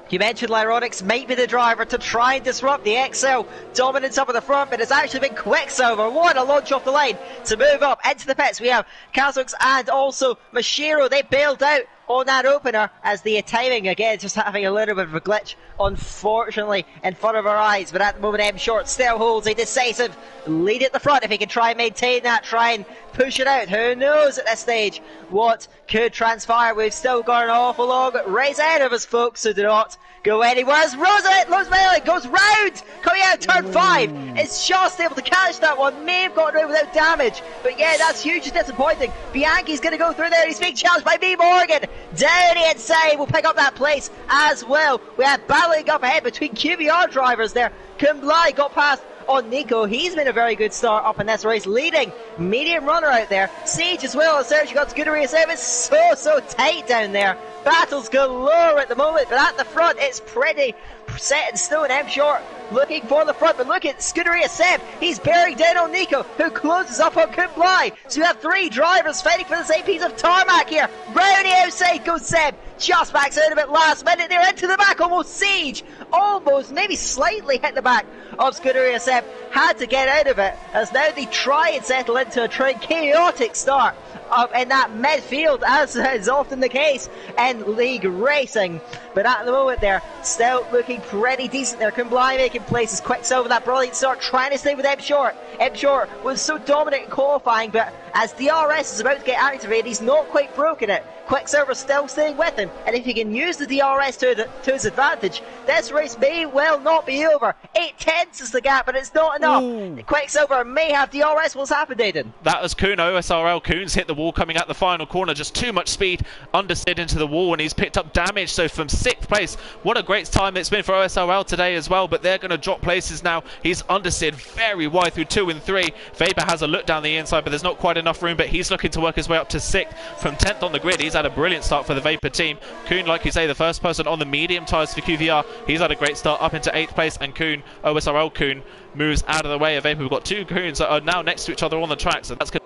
B: You mentioned Lyronics might be the driver to try and disrupt the XL dominance up at the front, but it's actually been Quicksilver. What a launch off the line to move up into the pits. We have Kazuks and also Mashiro. They bailed out on that opener as the timing again just having a little bit of a glitch, unfortunately, in front of our eyes. But at the moment, M Short still holds a decisive lead at the front. If he can try and maintain that, try and push it out, who knows at this stage what could transpire. We've still got an awful long race ahead of us, folks, so do not go anywhere. As Rosemary goes round, coming out turn 5. It's just able to catch that one. May have gotten away without damage, but yeah, that's hugely disappointing. Bianchi's going to go through there. He's being challenged by B. Morgan. Down the inside, will pick up that place as well. We have battling up ahead between QVR drivers there. Kumblai got past on Nico. He's been a very good start up in this race, leading medium runner out there. Siege as well. Serge got Scuderia Seb. It's so tight down there. Battles galore at the moment, but at the front it's pretty set in stone. M Short looking for the front, but look at Scuderia Seb. He's bearing down on Nico, who closes up on Kumblai. So you have 3 drivers fighting for the same piece of tarmac here. Round the outside goes Seb. Just backs out a bit last minute. They're into the back. Almost Siege. Almost, maybe slightly hit the back of Scuderia Seb. Had to get out of it as now they try and settle into a chaotic start up in that midfield, as is often the case in league racing. But at the moment they're still looking pretty decent there. Kumblai making places. Quicksilver, that brilliant start, trying to stay with M Short. M Short was so dominant in qualifying, but as DRS is about to get activated, he's not quite broken it. Quicksilver still staying with him, and if he can use the DRS to his advantage, this race may well not be over. 8/10 is the gap, but it's not enough. Ooh. Quicksilver may have DRS. What's happened, Aiden?
A: That was Kuhn, OSRL. Kuhn's hit the wall coming at the final corner, just too much speed, understeered into the wall, and he's picked up damage. So from 6th place, what a great time it's been for OSRL today as well, but they're going to drop places now. He's understeered very wide through 2 and 3. Vapor has a look down the inside, but there's not quite enough room, but he's looking to work his way up to 6th from 10th on the grid. He's had a brilliant start for the Vapor team. Kuhn, like you say, the first person on the medium tyres for QVR. He's had a great start up into 8th place, and Kuhn, OSRL Kuhn, moves out of the way of Vapor. We've got 2 Kuhns that are now next to each other on the track, so that's good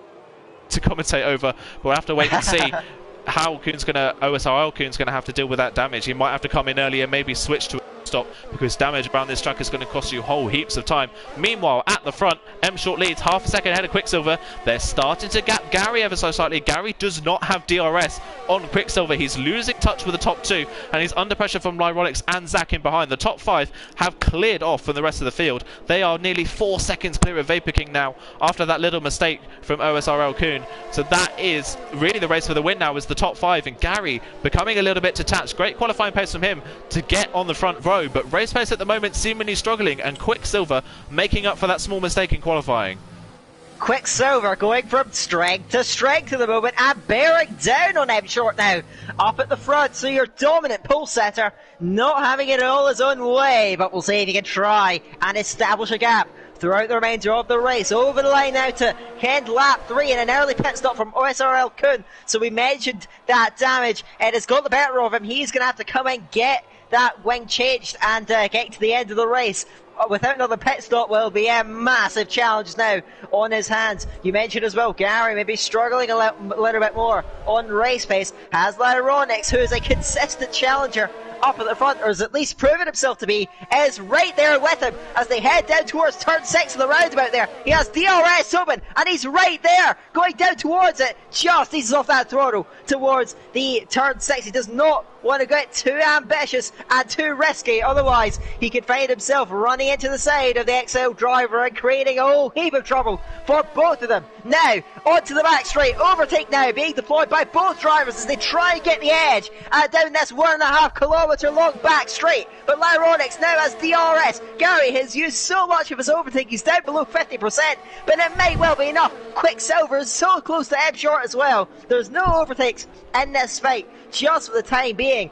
A: to commentate over. But we'll have to wait and see how OSRL Kuhn's going to have to deal with that damage. He might have to come in earlier, maybe switch to stop, because damage around this track is going to cost you whole heaps of time. Meanwhile, at the front, M Short leads half a second ahead of Quicksilver. They're starting to gap Gary ever so slightly. Gary does not have DRS on Quicksilver. He's losing touch with the top 2, and he's under pressure from Lyronix and Zach in behind. The top 5 have cleared off from the rest of the field. They are nearly 4 seconds clear of Vapor King now after that little mistake from OSRL Kuhn. So that is really the race for the win now, is the top 5, and Gary becoming a little bit detached. Great qualifying pace from him to get on the front row, but race pace at the moment seemingly struggling, and Quicksilver making up for that small mistake in qualifying.
B: Quicksilver going from strength to strength at the moment and bearing down on M Short now. Up at the front, so your dominant pole setter not having it all his own way, but we'll see if he can try and establish a gap throughout the remainder of the race. Over the line now to end lap 3 in an early pit stop from OSRL Kuhn. So we mentioned that damage, and it's got the better of him. He's going to have to come and get that wing changed and get to the end of the race. Without another pit stop will be a massive challenge now on his hands. You mentioned as well, Gary maybe struggling a little bit more on race pace. Has Lyronix, who is a consistent challenger up at the front, or has at least proven himself to be, is right there with him as they head down towards turn 6 of the roundabout there. He has DRS open, and he's right there, going down towards it. Just eases off that throttle towards the turn 6. He does not want to get too ambitious and too risky, otherwise he could find himself running into the side of the XL driver and creating a whole heap of trouble for both of them. Now, onto the back straight, overtake now being deployed by both drivers as they try and get the edge down this 1.5 kilometre long back straight. But Lyronix now has DRS. Gary has used so much of his overtake, he's down below 50%, but it may well be enough. Quicksilver is so close to M Short as well. There's no overtakes in this fight, just for the time being.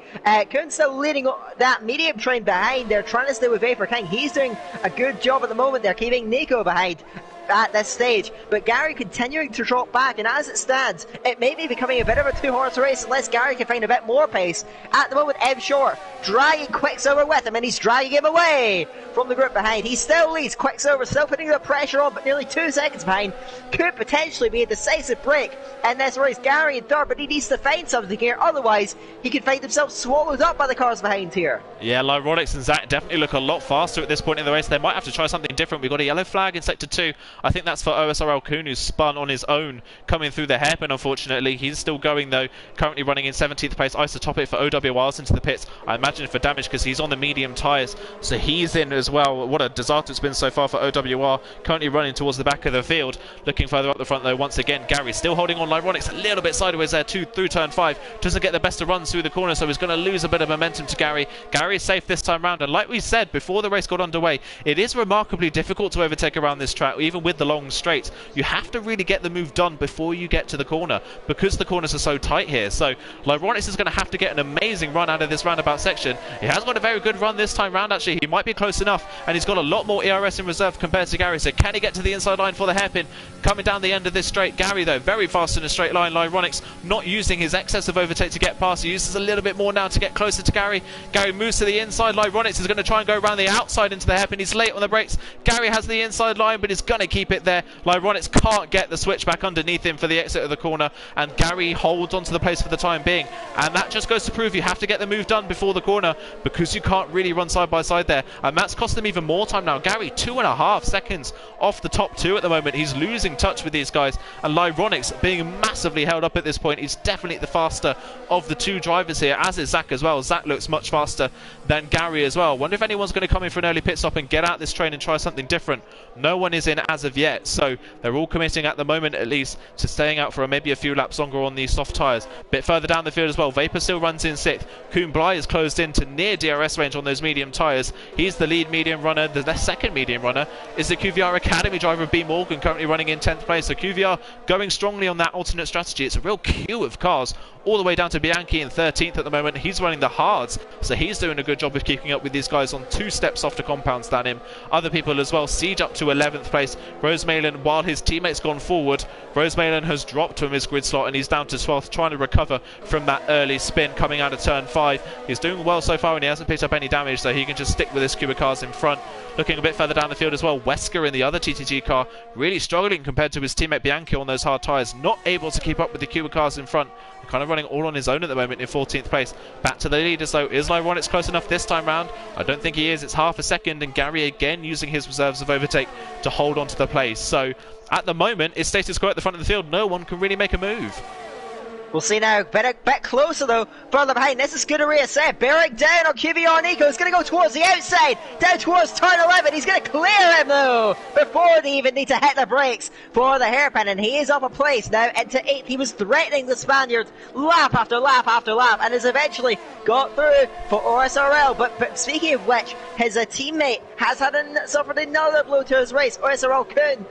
B: Kuhn's still leading that medium train behind. They're trying to stay with Vapor King. He's doing a good job at the moment. They're keeping Nico behind at this stage, but Gary continuing to drop back, and as it stands, it may be becoming a bit of a 2-horse race unless Gary can find a bit more pace. At the moment, M Short dragging Quicksilver with him, and he's dragging him away from the group behind. He still leads. Quicksilver still putting the pressure on, but nearly 2 seconds behind. Could potentially be a decisive break in this race. Gary in third, but he needs to find something here, otherwise he could find himself swallowed up by the cars behind here.
A: Yeah, Lyronix and Zach definitely look a lot faster at this point in the race. They might have to try something different. We've got a yellow flag in sector 2. I think that's for OSRL Kuhn, who's spun on his own coming through the hairpin. Unfortunately, he's still going though, currently running in 17th place. Isotopic for OWRs into the pits, I imagine for damage, because he's on the medium tyres, so he's in as well. What a disaster it's been so far for OWR, currently running towards the back of the field. Looking further up the front though, once again Gary still holding on. Lyronix a little bit sideways there through turn 5, doesn't get the best of runs through the corner, so he's going to lose a bit of momentum to Gary. Gary is safe this time round, and like we said before the race got underway, it is remarkably difficult to overtake around this track, even with the long straights. You have to really get the move done before you get to the corner, because the corners are so tight here. So Lyronix is going to have to get an amazing run out of this roundabout section. He has got a very good run this time round actually. He might be close enough, and he's got a lot more ERS in reserve compared to Gary. So can he get to the inside line for the hairpin? Coming down the end of this straight, Gary though very fast in a straight line. Lyronix not using his excess of overtake to get past. He uses a little bit more now to get closer to Gary. Gary moves to the inside. Lyronix is going to try and go around the outside into the hairpin. He's late on the brakes. Gary has the inside line, but he's going to to keep it there. Lyronix can't get the switch back underneath him for the exit of the corner, and Gary holds onto the place for the time being. And that just goes to prove you have to get the move done before the corner, because you can't really run side by side there. And that's cost them even more time now. Gary, 2.5 seconds off the top two at the moment. He's losing touch with these guys, and Lyronix being massively held up at this point. He's definitely the faster of the two drivers here, as is Zach as well. Zach looks much faster than Gary as well. Wonder if anyone's going to come in for an early pit stop and get out this train and try something different. No one is in as of yet, so they're all committing at the moment at least to staying out for maybe a few laps longer on these soft tyres. Bit further down the field as well, Vapor still runs in 6th. Kuhn Bly is closed in to near DRS range on those medium tyres. He's the lead medium runner. The second medium runner is the QVR Academy driver, B Morgan, currently running in 10th place. So QVR going strongly on that alternate strategy. It's a real queue of cars all the way down to Bianchi in 13th at the moment. He's running the hards, so he's doing a good job of keeping up with these guys on 2 steps softer compounds than him. Other people as well, Siege up to 11th place. Rosemalen, while his teammates gone forward, Rosemalen has dropped from his grid slot and he's down to 12th, trying to recover from that early spin coming out of turn 5. He's doing well so far and he hasn't picked up any damage, so he can just stick with his queue of cars in front. Looking a bit further down the field as well, Wesker in the other TTG car really struggling compared to his teammate Bianchi on those hard tyres, not able to keep up with the queue of cars in front. Kind of running all on his own at the moment in 14th place. Back to the leaders though. Is Lyronix close enough this time round? I don't think he is. It's half a second, and Gary again using his reserves of overtake to hold on to the place. So at the moment it's status quo at the front of the field. No one can really make a move.
B: We'll see now, bit closer though, further behind. This is Scuderia set, bearing down on QVR Nico. He's going to go towards the outside, down towards turn 11. He's going to clear him though, before they even need to hit the brakes for the hairpin, and he is up a place now into 8th. He was threatening the Spaniards lap after lap after lap, and has eventually got through for OSRL. But speaking of which, his teammate has suffered another blow to his race. OSRL Kuhn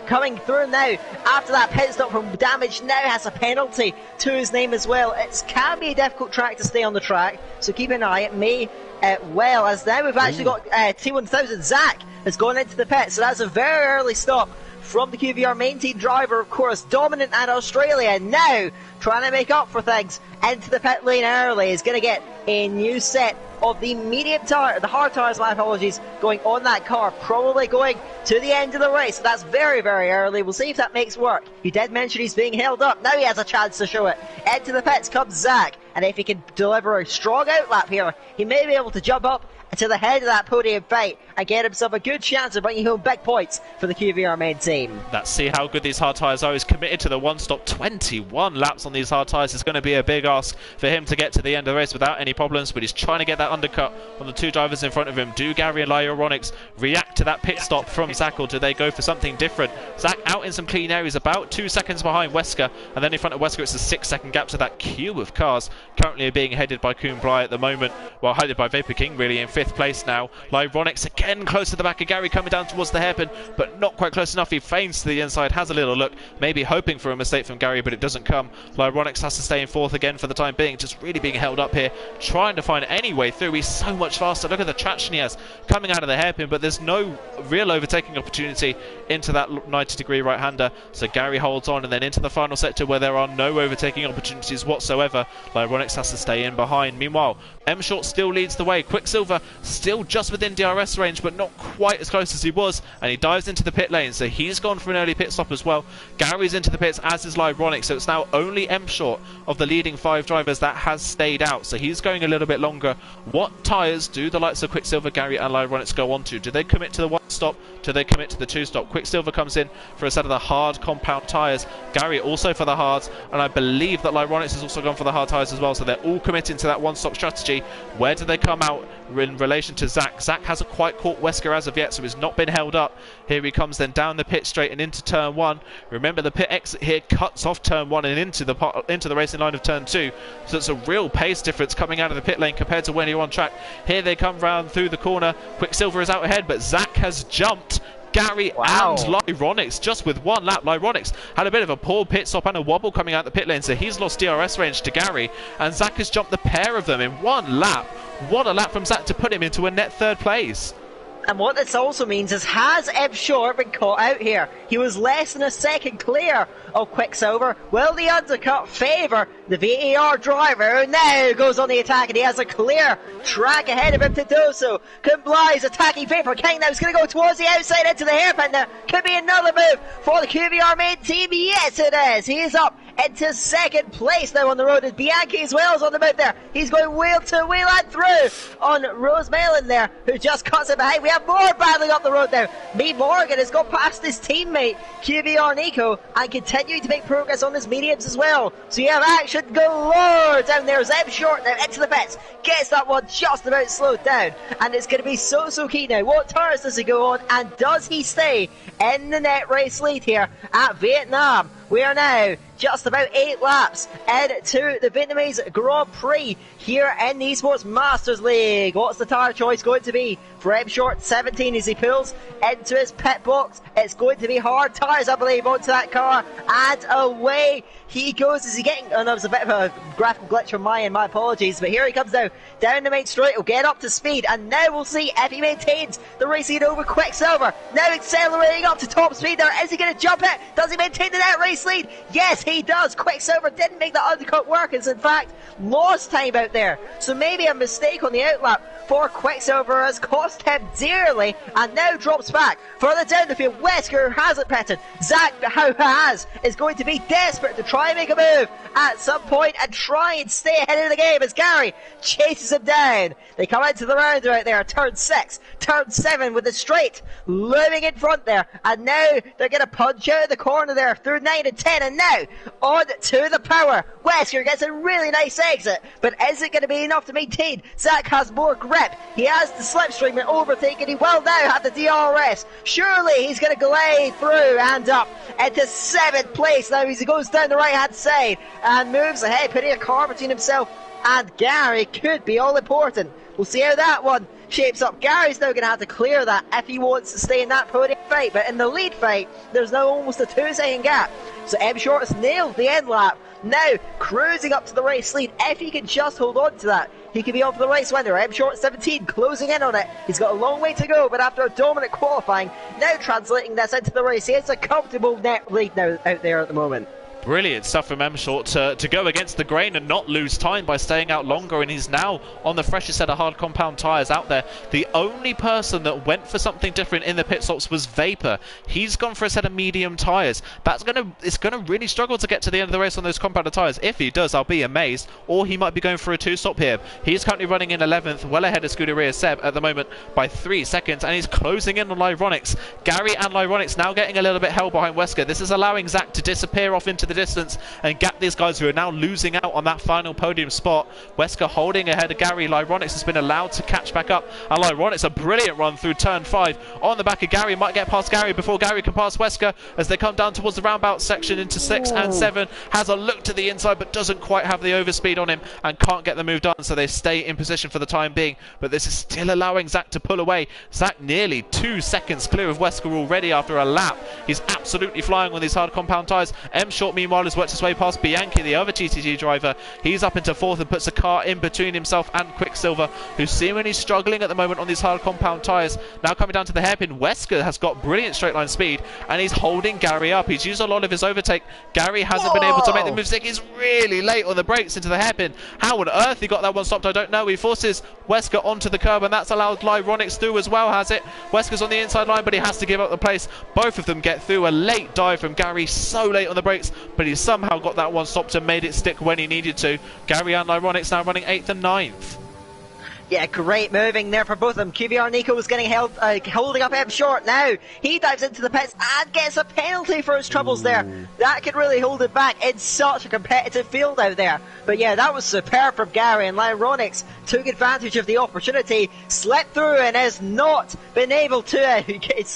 B: coming through now after that pit stop from damage, now has a penalty to his name as well. It can be a difficult track to stay on the track, so keep an eye. It may well, as now we've actually got T1000 Zach has gone into the pit, so that's a very early stop from the QVR main team driver, of course, dominant at Australia, now trying to make up for things into the pit lane early. Is going to get a new set of the medium tire, the hard tires, my apologies, going on that car, probably going to the end of the race. So that's very, very early. We'll see if that makes work. He did mention he's being held up. Now he has a chance to show it. Into the pits comes Zach, and if he can deliver a strong outlap here, he may be able to jump up to the head of that podium fight and get himself a good chance of bringing home big points for the QVR main team.
A: Let's see how good these hard tyres are. He's committed to the one stop. 21 laps on these hard tyres is going to be a big ask for him to get to the end of the race without any problems, but he's trying to get that undercut on the two drivers in front of him. Do Gary and Lyronix react to that pit stop from Zach, or do they go for something different? Zach out in some clean air. He's about 2 seconds behind Wesker, and then in front of Wesker it's a 6-second gap to that queue of cars currently being headed by Kuhn Bly at the moment, well, headed by Vapor King really in 5th place now. Lyronix again close to the back of Gary, coming down towards the hairpin, but not quite close enough. He feigns to the inside, has a little look, maybe hoping for a mistake from Gary, but it doesn't come. Lyronix has to stay in 4th again for the time being, just really being held up here, trying to find any way through. He's so much faster. Look at the traction he has coming out of the hairpin, but there's no real overtaking opportunity into that 90-degree right-hander. So Gary holds on, and then into the final sector where there are no overtaking opportunities whatsoever, Lyronix has to stay in behind. Meanwhile, M-Short still leads the way. Quicksilver still just within DRS range, but not quite as close as he was, and he dives into the pit lane, so he's gone for an early pit stop as well. Gary's into the pits, as is Lyronix, so it's now only M-Short of the leading 5 drivers that has stayed out, so he's going a little bit longer. What tyres do the likes of Quicksilver, Gary and Lyronix go on to? Do they commit to the 1 stop? Do they commit to the 2 stop? Quicksilver comes in for a set of the hard compound tyres, Gary also for the hards, and I believe that Lyronix has also gone for the hard tyres as well, so they're all committing to that 1 stop strategy. Where do they come out in relation to Zach? Zach hasn't quite caught Wesker as of yet, so he's not been held up. Here he comes then down the pit straight and into turn 1. Remember, the pit exit here cuts off turn 1 and into the racing line of turn 2, so it's a real pace difference coming out of the pit lane compared to when you're on track. Here they come round through the corner. Quicksilver is out ahead, but Zach has jumped Gary and Lyronix just with 1 lap. Lyronix had a bit of a poor pit stop and a wobble coming out the pit lane, so he's lost DRS range to Gary, and Zach has jumped the pair of them in 1 lap. What a lap from Zach to put him into a net 3rd place.
B: And what this also means is, has Eb Short been caught out here? He was less than a second clear of Quicksilver. Will the undercut favour the VAR driver, who now goes on the attack, and he has a clear track ahead of him to do so? Complies attacking Vapor King now is going to go towards the outside into the hairpin now. Could be another move for the QVR main team. Yes, it is. He is up into second place now on the road, and Bianchi as well is on the move there. He's going wheel to wheel and through on Rose Malin there, who just cuts it behind. We have more battling up the road now. Me Morgan has got past his teammate QVR Nico and continuing to make progress on his mediums as well. So you have action galore down there. Zeb Short now into the pits, gets that one just about slowed down, and it's going to be so key now. What turns does he go on, and does he stay in the net race lead here at Vietnam? We are now just about 8 laps into the Vietnamese Grand Prix here in the Esports Masters League. What's the tyre choice going to be for M Short 17 as he pulls into his pit box? It's going to be hard tyres, I believe, onto that car, and away he goes. Is he getting... Oh no, it was a bit of a graphical glitch from my end, my apologies, but here he comes now, down the main straight. He'll get up to speed, and now we'll see if he maintains the race lead over Quicksilver. Now accelerating up to top speed there. Is he going to jump it? Does he maintain the net race lead? Yes, he does. Quicksilver didn't make the undercut work, and in fact lost time out there. So maybe a mistake on the outlap for Quicksilver has cost him dearly, and now drops back further down the field. Wesker has it pitted. Zach, who has, is going to be desperate to try and make a move at some point and try and stay ahead of the game as Gary chases him down. They come into the round right there. Turn 6, turn 7 with the straight looming in front there, and now they're going to punch out of the corner there through 9 and 10, and now on to the power. Wesker gets a really nice exit, but is it going to be enough to maintain? Zach has more grip. He has the slipstream and overtake, and he will now have the DRS. Surely he's going to glide through and up into 7th place now as he goes down the right hand side and moves ahead, putting a car between himself and Gary. Could be all important. We'll see how that one shapes up. Gary's now going to have to clear that if he wants to stay in that podium fight, but in the lead fight there's now almost a 2-second gap. So M Short has nailed the end lap, now cruising up to the race lead. If he can just hold on to that, he could be on for the race winner. M Short 17 closing in on it. He's got a long way to go, but after a dominant qualifying, now translating this into the race, he has a comfortable net lead now out there at the moment.
A: Brilliant stuff from M Short to go against the grain and not lose time by staying out longer, and he's now on the freshest set of hard compound tyres out there. The only person that went for something different in the pit stops was Vapor. He's gone for a set of medium tyres. It's gonna really struggle to get to the end of the race on those compounded tyres. If he does, I'll be amazed. Or he might be going for a 2-stop here. He's currently running in 11th, well ahead of Scuderia Seb at the moment by 3 seconds, and he's closing in on Lyronics. Gary and Lyronics now getting a little bit held behind Wesker. This is allowing Zach to disappear off into the distance and gap these guys who are now losing out on that final podium spot. Wesker holding ahead of Gary. Lyronics has been allowed to catch back up, and Lyronics a brilliant run through turn 5 on the back of Gary. Might get past Gary before Gary can pass Wesker as they come down towards the roundabout section into 6 and 7. Has a look to the inside but doesn't quite have the overspeed on him and can't get the move done, so they stay in position for the time being, but this is still allowing Zach to pull away. Zach nearly 2 seconds clear of Wesker already after a lap. He's absolutely flying on these hard compound tyres. M Short meanwhile has worked his way past Bianchi, the other TTG driver. He's up into 4th and puts a car in between himself and Quicksilver, who's seemingly struggling at the moment on these hard compound tyres. Now coming down to the hairpin, Wesker has got brilliant straight line speed and he's holding Gary up. He's used a lot of his overtake. Gary hasn't been able to make the move stick. He's really late on the brakes into the hairpin. How on earth he got that one stopped, I don't know. He forces Wesker onto the curb, and that's allowed Lyronics through as well, has it? Wesker's on the inside line, but he has to give up the place. Both of them get through. A late dive from Gary, so late on the brakes, but he's somehow got that one stopped and made it stick when he needed to. Gary and Lyronics now running 8th and 9th.
B: Yeah, great moving there for both of them. QVR Nico was getting held, holding up M Short. Now he dives into the pits and gets a penalty for his troubles there. That could really hold it back in such a competitive field out there. But yeah, that was superb from Gary, and Lyronics took advantage of the opportunity, slipped through and has not been able to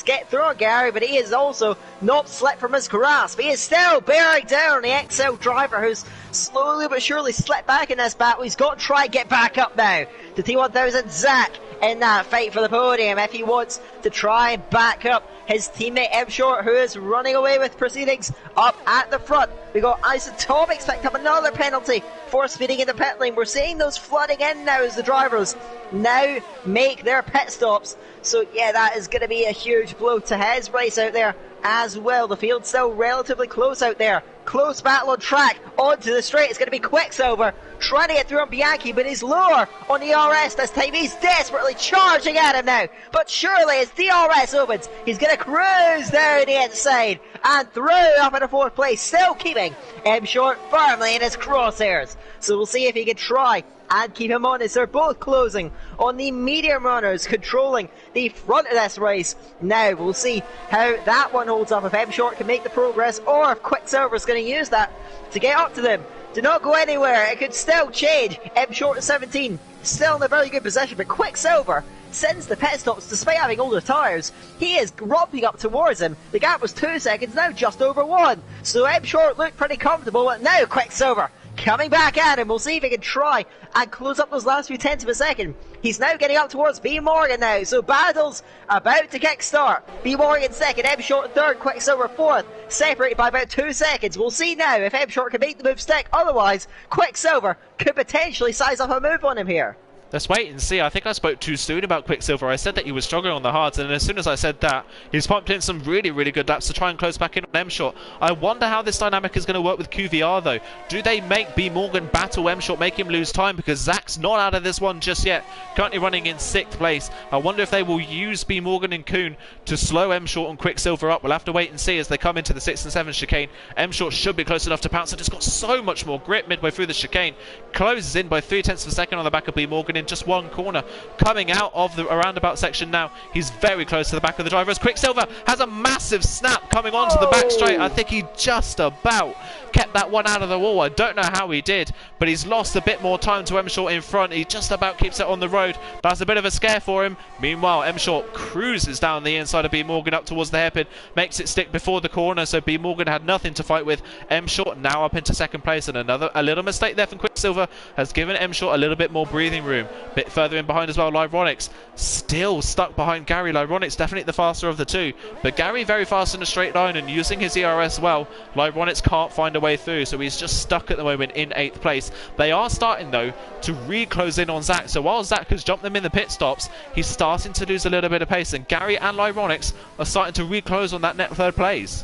B: get through on Gary, but he has also not slipped from his grasp. He is still bearing down the XL driver, who's slowly but surely slipped back in this battle. He's got to try and get back up now to T1000 Zach in that fight for the podium if he wants to try and back up his teammate M Short, who is running away with proceedings up at the front. We got Isotomics picked up another penalty for speeding in the pit lane. We're seeing those flooding in now as the drivers now make their pit stops. So yeah, that is going to be a huge blow to his race out there as well. The field's still relatively close out there. Close battle on track, onto the straight. It's going to be Quicksilver trying to get through on Bianchi, but he's lower on the DRS this time. He's desperately charging at him now, but surely as DRS opens, he's going to cruise down the inside and through up in the 4th place, still keeping M Short firmly in his crosshairs. So we'll see if he can try and keep him honest. They're both closing on the medium runners, controlling the front of this race. Now we'll see how that one holds up, if M Short can make the progress or if Quicksilver's going to use that to get up to them. Do not go anywhere, it could still change. M Short is 17, still in a very good position, but Quicksilver sends the pit stops despite having older tyres. He is romping up towards him. The gap was 2 seconds, now just over 1. So M Short looked pretty comfortable, but now Quicksilver coming back at him. We'll see if he can try and close up those last few tenths of a second. He's now getting up towards B Morgan now, so battle's about to kickstart. B Morgan 2nd, M Short 3rd, Quicksilver 4th, separated by about 2 seconds. We'll see now if M Short can make the move stick, otherwise Quicksilver could potentially size up a move on him here.
A: Let's wait and see. I think I spoke too soon about Quicksilver. I said that he was struggling on the hards, and as soon as I said that, he's pumped in some really, really good laps to try and close back in on M-Short. I wonder how this dynamic is going to work with QVR, though. Do they make B Morgan battle M-Short, make him lose time? Because Zach's not out of this one just yet, currently running in 6th place. I wonder if they will use B Morgan and Kuhn to slow M-Short and Quicksilver up. We'll have to wait and see as they come into the 6th and 7th chicane. M-Short should be close enough to pounce. It just got so much more grip midway through the chicane. Closes in by 0.3 of a second on the back of B Morgan in just one corner. Coming out of the roundabout section now, he's very close to the back of the driver as Quicksilver has a massive snap coming onto the back straight. I think he just about kept that one out of the wall. I don't know how he did, but he's lost a bit more time to M-Short in front. He just about keeps it on the road. That's a bit of a scare for him. Meanwhile, M-Short cruises down the inside of B Morgan up towards the hairpin, makes it stick before the corner, so B Morgan had nothing to fight with. M-Short now up into 2nd place, and a little mistake there from Quicksilver has given M-Short a little bit more breathing room. Bit further in behind as well, Lyronics still stuck behind Gary. Lyronics definitely the faster of the two, but Gary very fast in a straight line and using his ERS well. Lyronics can't find a way through, so he's just stuck at the moment in 8th place. They are starting though to re-close in on Zach, so while Zach has jumped them in the pit stops, he's starting to lose a little bit of pace, and Gary and Lyronics are starting to re-close on that net 3rd place.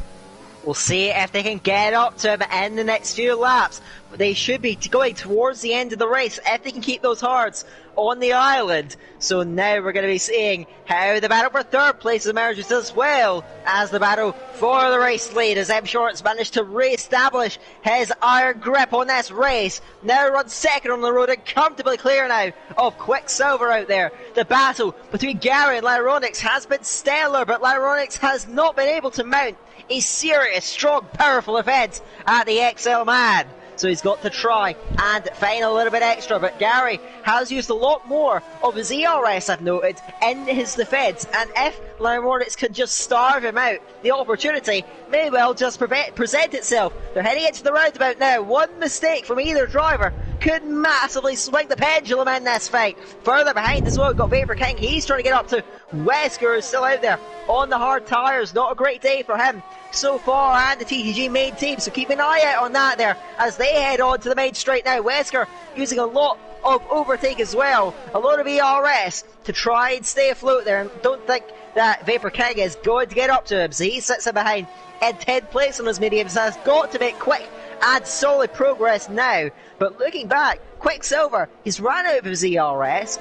B: We'll see if they can get up to him in the next few laps. They should be going towards the end of the race if they can keep those hards on the island. So now we're going to be seeing how the battle for 3rd place emerges, as well as the battle for the race lead, as M Short's managed to re-establish his iron grip on this race. Now runs 2nd on the road and comfortably clear now of Quicksilver out there. The battle between Gary and Lyronics has been stellar, but Lyronics has not been able to mount a serious, strong, powerful event at the XL Man. So he's got to try and find a little bit extra, but Gary has used a lot more of his ERS, I've noted, in his defence, and if Lyronics can just starve him out, the opportunity may well just present itself. They're heading into the roundabout now. One mistake from either driver could massively swing the pendulum in this fight. Further behind as well, we've got Vapor King. He's trying to get up to Wesker, who's still out there on the hard tyres. Not a great day for him so far, and the TTG main team, so keep an eye out on that there as they head on to the main straight now. Wesker using a lot of overtake as well, a lot of ERS to try and stay afloat there, and don't think that Vapor King is going to get up to him, so he sits in behind in 10th place on those mediums, has got to make quick and solid progress now. But looking back, Quicksilver, he's run out of his ERS,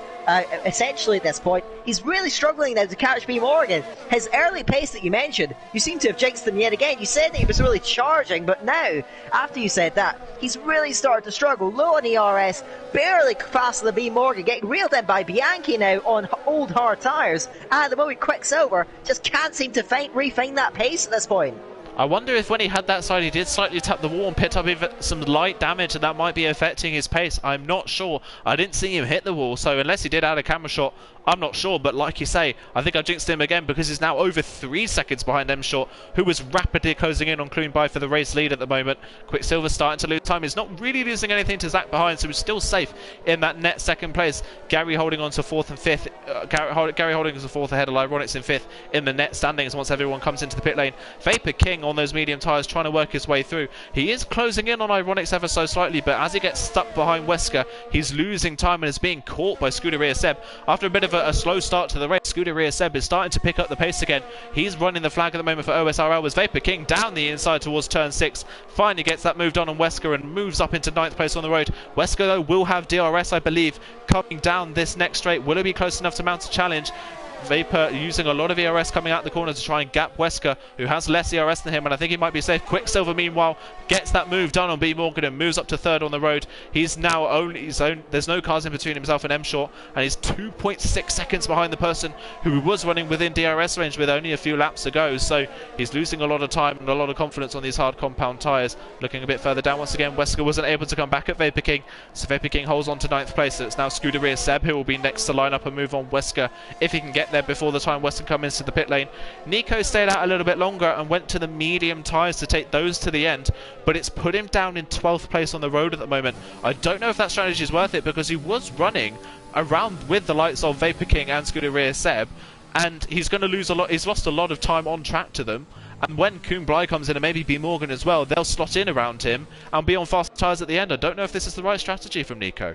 B: essentially at this point. He's really struggling now to catch B Morgan. His early pace that you mentioned, you seem to have jinxed him yet again. You said that he was really charging, but now, after you said that, he's really started to struggle. Low on ERS, barely faster than B Morgan, getting reeled in by Bianchi now on old hard tyres. And at the moment, Quicksilver just can't seem to refine that pace at this point.
A: I wonder if when he had that side he did slightly tap the wall and picked up some light damage, and that might be affecting his pace. I'm not sure. I didn't see him hit the wall, so unless he did add a camera shot, I'm not sure. But like you say, I think I jinxed him again, because he's now over 3 seconds behind M-Short, who was rapidly closing in on Clune By for the race lead at the moment. Quicksilver starting to lose time. He's not really losing anything to Zach behind, so he's still safe in that net 2nd place. Gary holding on to 4th and 5th Gary Holding is the 4th ahead of Lyronics in 5th in the net standings once everyone comes into the pit lane. Vapor King on those medium tyres trying to work his way through. He is closing in on Ironics ever so slightly, but as he gets stuck behind Wesker, he's losing time and is being caught by Scuderia Seb. After a bit of a slow start to the race, Scuderia Seb is starting to pick up the pace again. He's running the flag at the moment for OSRL as Vapor King down the inside towards turn 6. Finally gets that moved on Wesker and moves up into 9th place on the road. Wesker though will have DRS, I believe, coming down this next straight. Will it be close enough to mount a challenge? Vapor using a lot of ERS coming out the corner to try and gap Wesker, who has less ERS than him, and I think he might be safe. Quicksilver, meanwhile, gets that move done on B Morgan and moves up to 3rd on the road. He's now only his own. There's no cars in between himself and M Short, and he's 2.6 seconds behind the person who was running within DRS range with only a few laps to go. So he's losing a lot of time and a lot of confidence on these hard compound tyres. Looking a bit further down once again, Wesker wasn't able to come back at Vapor King, so Vapor King holds on to 9th place. So it's now Scuderia Seb who will be next to line up and move on Wesker if he can get there before the time Western comes into the pit lane. Nico stayed out a little bit longer and went to the medium tyres to take those to the end, but it's put him down in 12th place on the road at the moment. I don't know if that strategy is worth it because he was running around with the likes of Vapor King and Scuderia Seb, and he's going to lose a lot. He's lost a lot of time on track to them. And when Kuhn Bly comes in and maybe B Morgan as well, they'll slot in around him and be on fast tyres at the end. I don't know if this is the right strategy from Nico.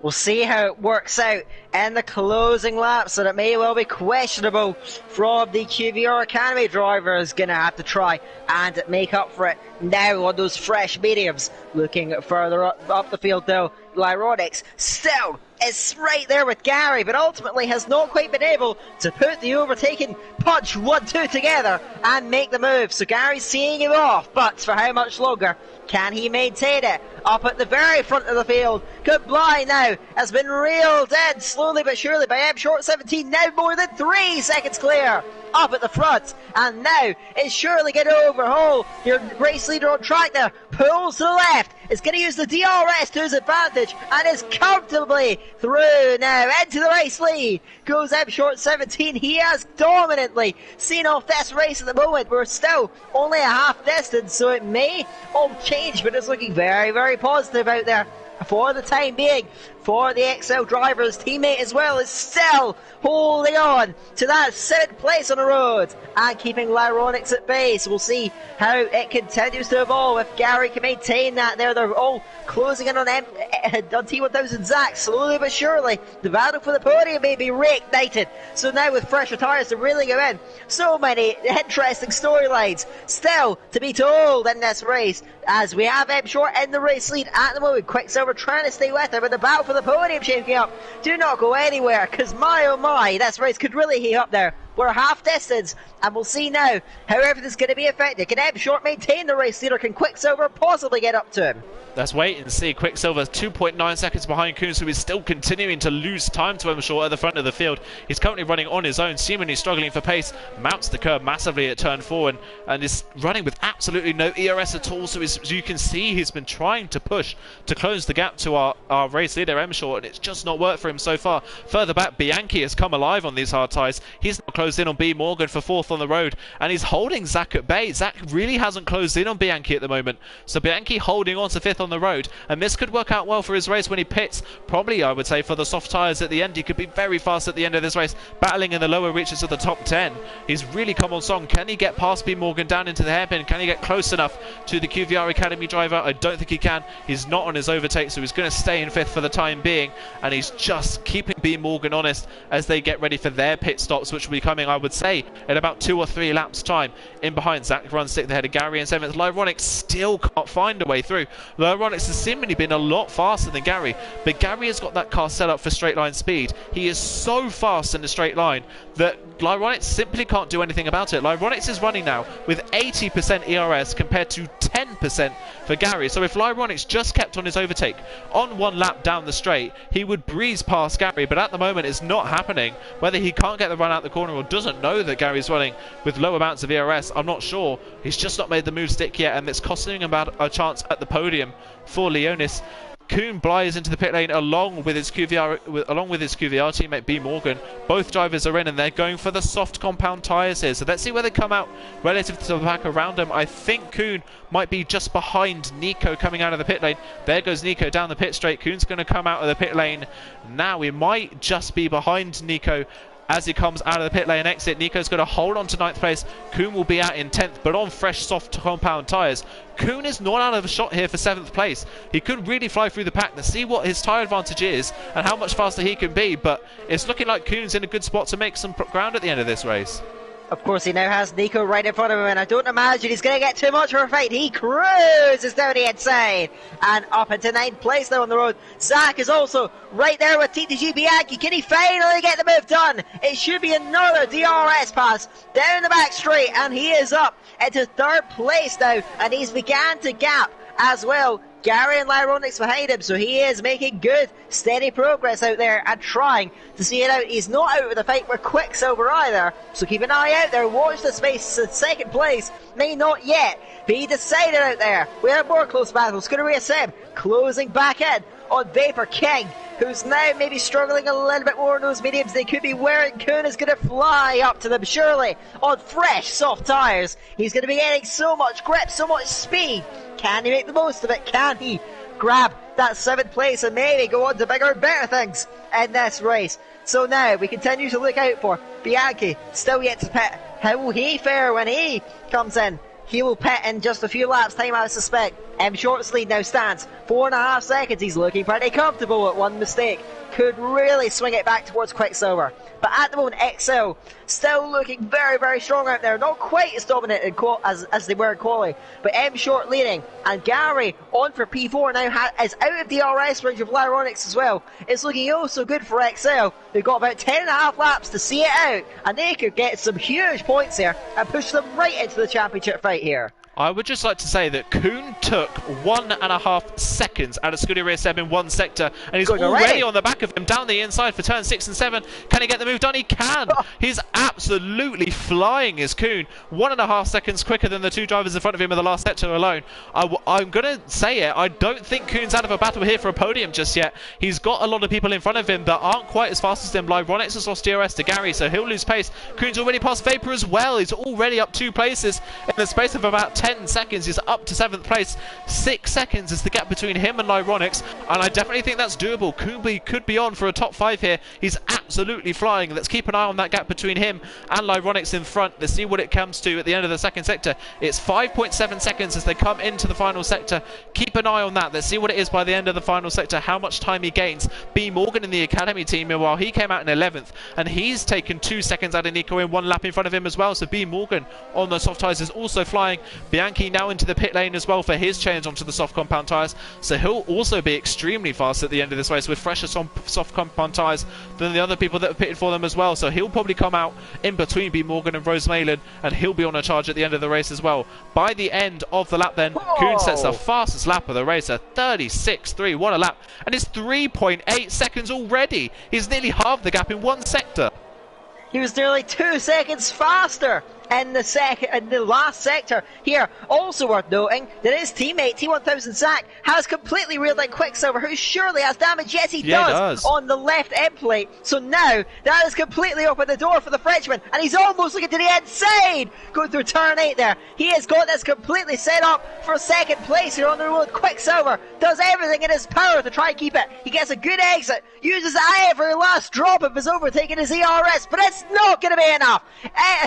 B: We'll see how it works out in the closing laps, and it may well be questionable from the QVR Academy driver is going to have to try and make up for it now on those fresh mediums. Looking further up the field though, Lyronics still is right there with Gary, but ultimately has not quite been able to put the overtaking punch 1-2 together and make the move. So Gary's seeing him off, but for how much longer can he maintain it? Up at the very front of the field, Goodbye now has been reeled in slowly but surely by M Short 17, now more than 3 seconds clear. Up at the front, and now is surely going to overhaul your race leader on track there. Pulls to the left, is going to use the DRS to his advantage, and is comfortably through now into the race lead. Goes M Short 17, he has dominantly seen off this race at the moment. We're still only a half distance, so it may all change, but it's looking very, very positive out there for the time being. For the XL driver's teammate as well is still holding on to that 7th place on the road and keeping Lyronics at bay. So we'll see how it continues to evolve if Gary can maintain that there. They're all closing in on T1000 Zach slowly but surely. The battle for the podium may be reignited. So now with fresher tyres to really go in, so many interesting storylines still to be told in this race as we have M Short in the race lead at the moment. Quicksilver trying to stay with him, but the battle for the podium shaking up. Do not go anywhere, because my oh my, this race could really heat up there. We're half distance, and we'll see now how everything's going to be affected. Can M Short maintain the race leader? Can Quicksilver possibly get up to him?
A: Let's wait and see. Quicksilver 2.9 seconds behind Kuhn, who is still continuing to lose time to M Short at the front of the field. He's currently running on his own, seemingly struggling for pace. Mounts the curb massively at turn 4 and is running with absolutely no ERS at all. So as you can see, he's been trying to push to close the gap to our race leader M Short, and it's just not worked for him so far. Further back, Bianchi has come alive on these hard tyres. He's now closed in on B Morgan for 4th on the road, and he's holding Zach at bay. Zach really hasn't closed in on Bianchi at the moment, so Bianchi holding on to 5th on the road, and this could work out well for his race when he pits. Probably, I would say, for the soft tyres at the end. He could be very fast at the end of this race, battling in the lower reaches of the top 10. He's really come on song. Can he get past B Morgan down into the hairpin? Can he get close enough to the QVR Academy driver? I don't think he can. He's not on his overtake, so he's going to stay in 5th for the time being, and he's just keeping B Morgan honest as they get ready for their pit stops, which will be coming, I would say, in about 2 or 3 laps time. In behind, Zach runs 6th ahead of Gary in 7th. Lyronics still can't find a way through. Lyronics has seemingly been a lot faster than Gary, but Gary has got that car set up for straight line speed. He is so fast in the straight line that Lyronics simply can't do anything about it. Lyronics is running now with 80% ERS compared to 10% for Gary. So if Lyronics just kept on his overtake on 1 lap down the straight, he would breeze past Gary, but at the moment it's not happening. Whether he can't get the run out the corner or doesn't know that Gary's running with low amounts of ERS, I'm not sure. He's just not made the move stick yet, and it's costing him about a chance at the podium for Leonis. Kuhn Blyes into the pit lane along with his QVR teammate B Morgan. Both drivers are in and they're going for the soft compound tyres here. So let's see where they come out relative to the pack around them. I think Kuhn might be just behind Nico coming out of the pit lane. There goes Nico down the pit straight. Kuhn's going to come out of the pit lane now. He might just be behind Nico as he comes out of the pit lane exit. Nico's going to hold on to 9th place. Kuhn will be out in 10th, but on fresh soft compound tyres. Kuhn is not out of a shot here for 7th place. He could really fly through the pack to see what his tyre advantage is and how much faster he can be, but it's looking like Kuhn's in a good spot to make some ground at the end of this race.
B: Of course, he now has Nico right in front of him, and I don't imagine he's going to get too much for a fight. He cruises down the inside and up into 9th place now on the road. Zach is also right there with TTG Bianchi. Can he finally get the move done? It should be another DRS pass down the back straight, and he is up into 3rd place now, and he's began to gap as well Gary and Lyronix behind him, so he is making good, steady progress out there and trying to see it out. He's not out of the fight with Quicksilver either, so keep an eye out there. Watch the space. 2nd place may not yet be decided out there. We have more close battles. Scuderia Seb closing back in on Vapor King, who's now maybe struggling a little bit more in those mediums they could be wearing. Kuhn is going to fly up to them, surely, on fresh, soft tyres. He's going to be getting so much grip, so much speed. Can he make the most of it? Can he grab that 7th place and maybe go on to bigger and better things in this race? So now we continue to look out for Bianchi, still yet to pit. How will he fare when he comes in? He will pit in just a few laps time, I suspect. Short's lead now stands 4.5 seconds. He's looking pretty comfortable at one mistake. Could really swing it back towards Quicksilver. But at the moment, XL still looking very, very strong out there. Not quite as dominant in as they were in quali. But M Short leading. And Gary on for P4 now is out of the DRS range of Lyronix as well. It's looking oh so good for XL. They've got about 10.5 laps to see it out. And they could get some huge points here and push them right into the championship fight here.
A: I would just like to say that Kuhn took 1.5 seconds out of Scuderia Seb in one sector, and he's already on the back of him down the inside for turn 6 and 7. Can he get the move done? He can! He's absolutely flying, is Kuhn. 1.5 seconds quicker than the 2 drivers in front of him in the last sector alone. I'm going to say it, I don't think Kuhn's out of a battle here for a podium just yet. He's got a lot of people in front of him that aren't quite as fast as him. Lyronix has lost DRS to Gary, so he'll lose pace. Kuhn's already passed Vapor as well. He's already up 2 places in the space of about 10 seconds. He's up to 7th place. 6 seconds is the gap between him and Lyronix, and I definitely think that's doable. Kuhn could be on for a top 5 here. He's absolutely flying. Let's keep an eye on that gap between him and Lyronix in front. Let's see what it comes to at the end of the 2nd sector. It's 5.7 seconds as they come into the final sector. Keep an eye on that. Let's see what it is by the end of the final sector, how much time he gains. B Morgan in the academy team, meanwhile, he came out in 11th, and he's taken 2 seconds out of Nico in 1 lap in front of him as well. So B Morgan on the soft tyres is also flying. Bianchi now into the pit lane as well for his change onto the soft compound tyres, so he'll also be extremely fast at the end of this race with fresher soft compound tyres than the other people that have pitted for them as well. So he'll probably come out in between B Morgan and Rose Malin, and he'll be on a charge at the end of the race as well. By the end of the lap then, Kuhn sets the fastest lap of the race at 36.3. What a lap, and it's 3.8 seconds already. He's nearly halved the gap in 1 sector.
B: He was nearly 2 seconds faster in the last sector here. Also worth noting that his teammate T1000 Zach has completely reeled in Quicksilver, who surely has damage. Yes, he does on the left end plate. So now that has completely opened the door for the Frenchman, and he's almost looking to the inside, going through turn 8 there. He has got this completely set up for 2nd place here on the road. Quicksilver does everything in his power to try and keep it. He gets a good exit, uses every last drop of his overtaking his ERS, but it's not going to be enough.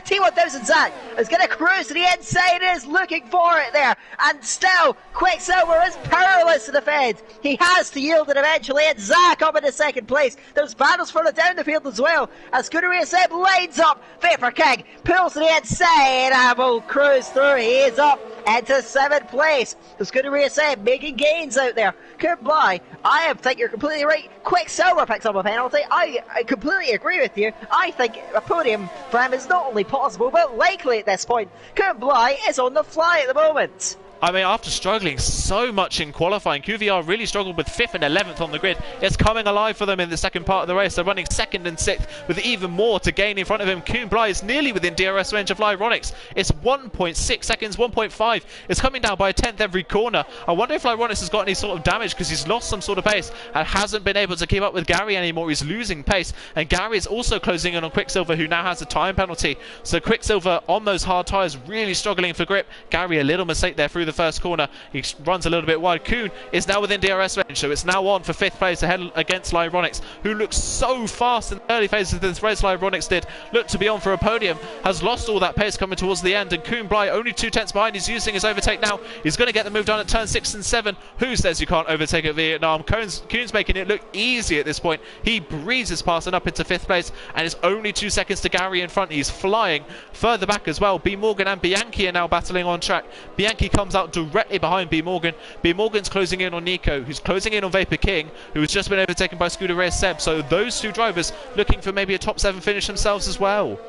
B: T1000 Zach is going to cruise to the inside, is looking for it there, and still Quicksilver is powerless to defend. He has to yield it eventually, and Zach up into 2nd place. There's battles further down the field as well, as Scuderia Seb lines up. Vapor King pulls to the inside and will cruise through. He is up into 7th place. The Scuderia Seb making gains out there. Goodbye. I think you're completely right. Quicksilver picks up a penalty. I completely agree with you. I think a podium for him is not only possible but likely at this point. Kuhn Bly is on the fly at the moment.
A: I mean, after struggling so much in qualifying, QVR really struggled with 5th and 11th on the grid. It's coming alive for them in the second part of the race. They're running 2nd and 6th with even more to gain in front of him. Kuhn Bly is nearly within DRS range of Lyronics. It's 1.6 seconds, 1.5. It's coming down by a 10th every corner. I wonder if Lyronics has got any sort of damage because he's lost some sort of pace and hasn't been able to keep up with Gary anymore. He's losing pace, and Gary is also closing in on Quicksilver, who now has a time penalty. So Quicksilver on those hard tyres really struggling for grip. Gary, a little mistake there through the first corner. He runs a little bit wide. Kuhn is now within DRS range, so it's now on for 5th place ahead against Lyronics, who looks so fast in the early phases of this race. Lyronics did look to be on for a podium, has lost all that pace coming towards the end, and Kuhn Bly only 2 tenths behind. He's using his overtake now. He's going to get the move done at turn 6 and 7. Who says you can't overtake at Vietnam? Kuhn's making it look easy at this point. He breezes past and up into 5th place, and it's only 2 seconds to Gary in front. He's flying further back as well. B Morgan and Bianchi are now battling on track. Bianchi comes out directly behind B Morgan. B Morgan's closing in on Nico, who's closing in on Vapor King, who has just been overtaken by Scooter Reyes Seb. So those 2 drivers looking for maybe a top 7 finish themselves as well.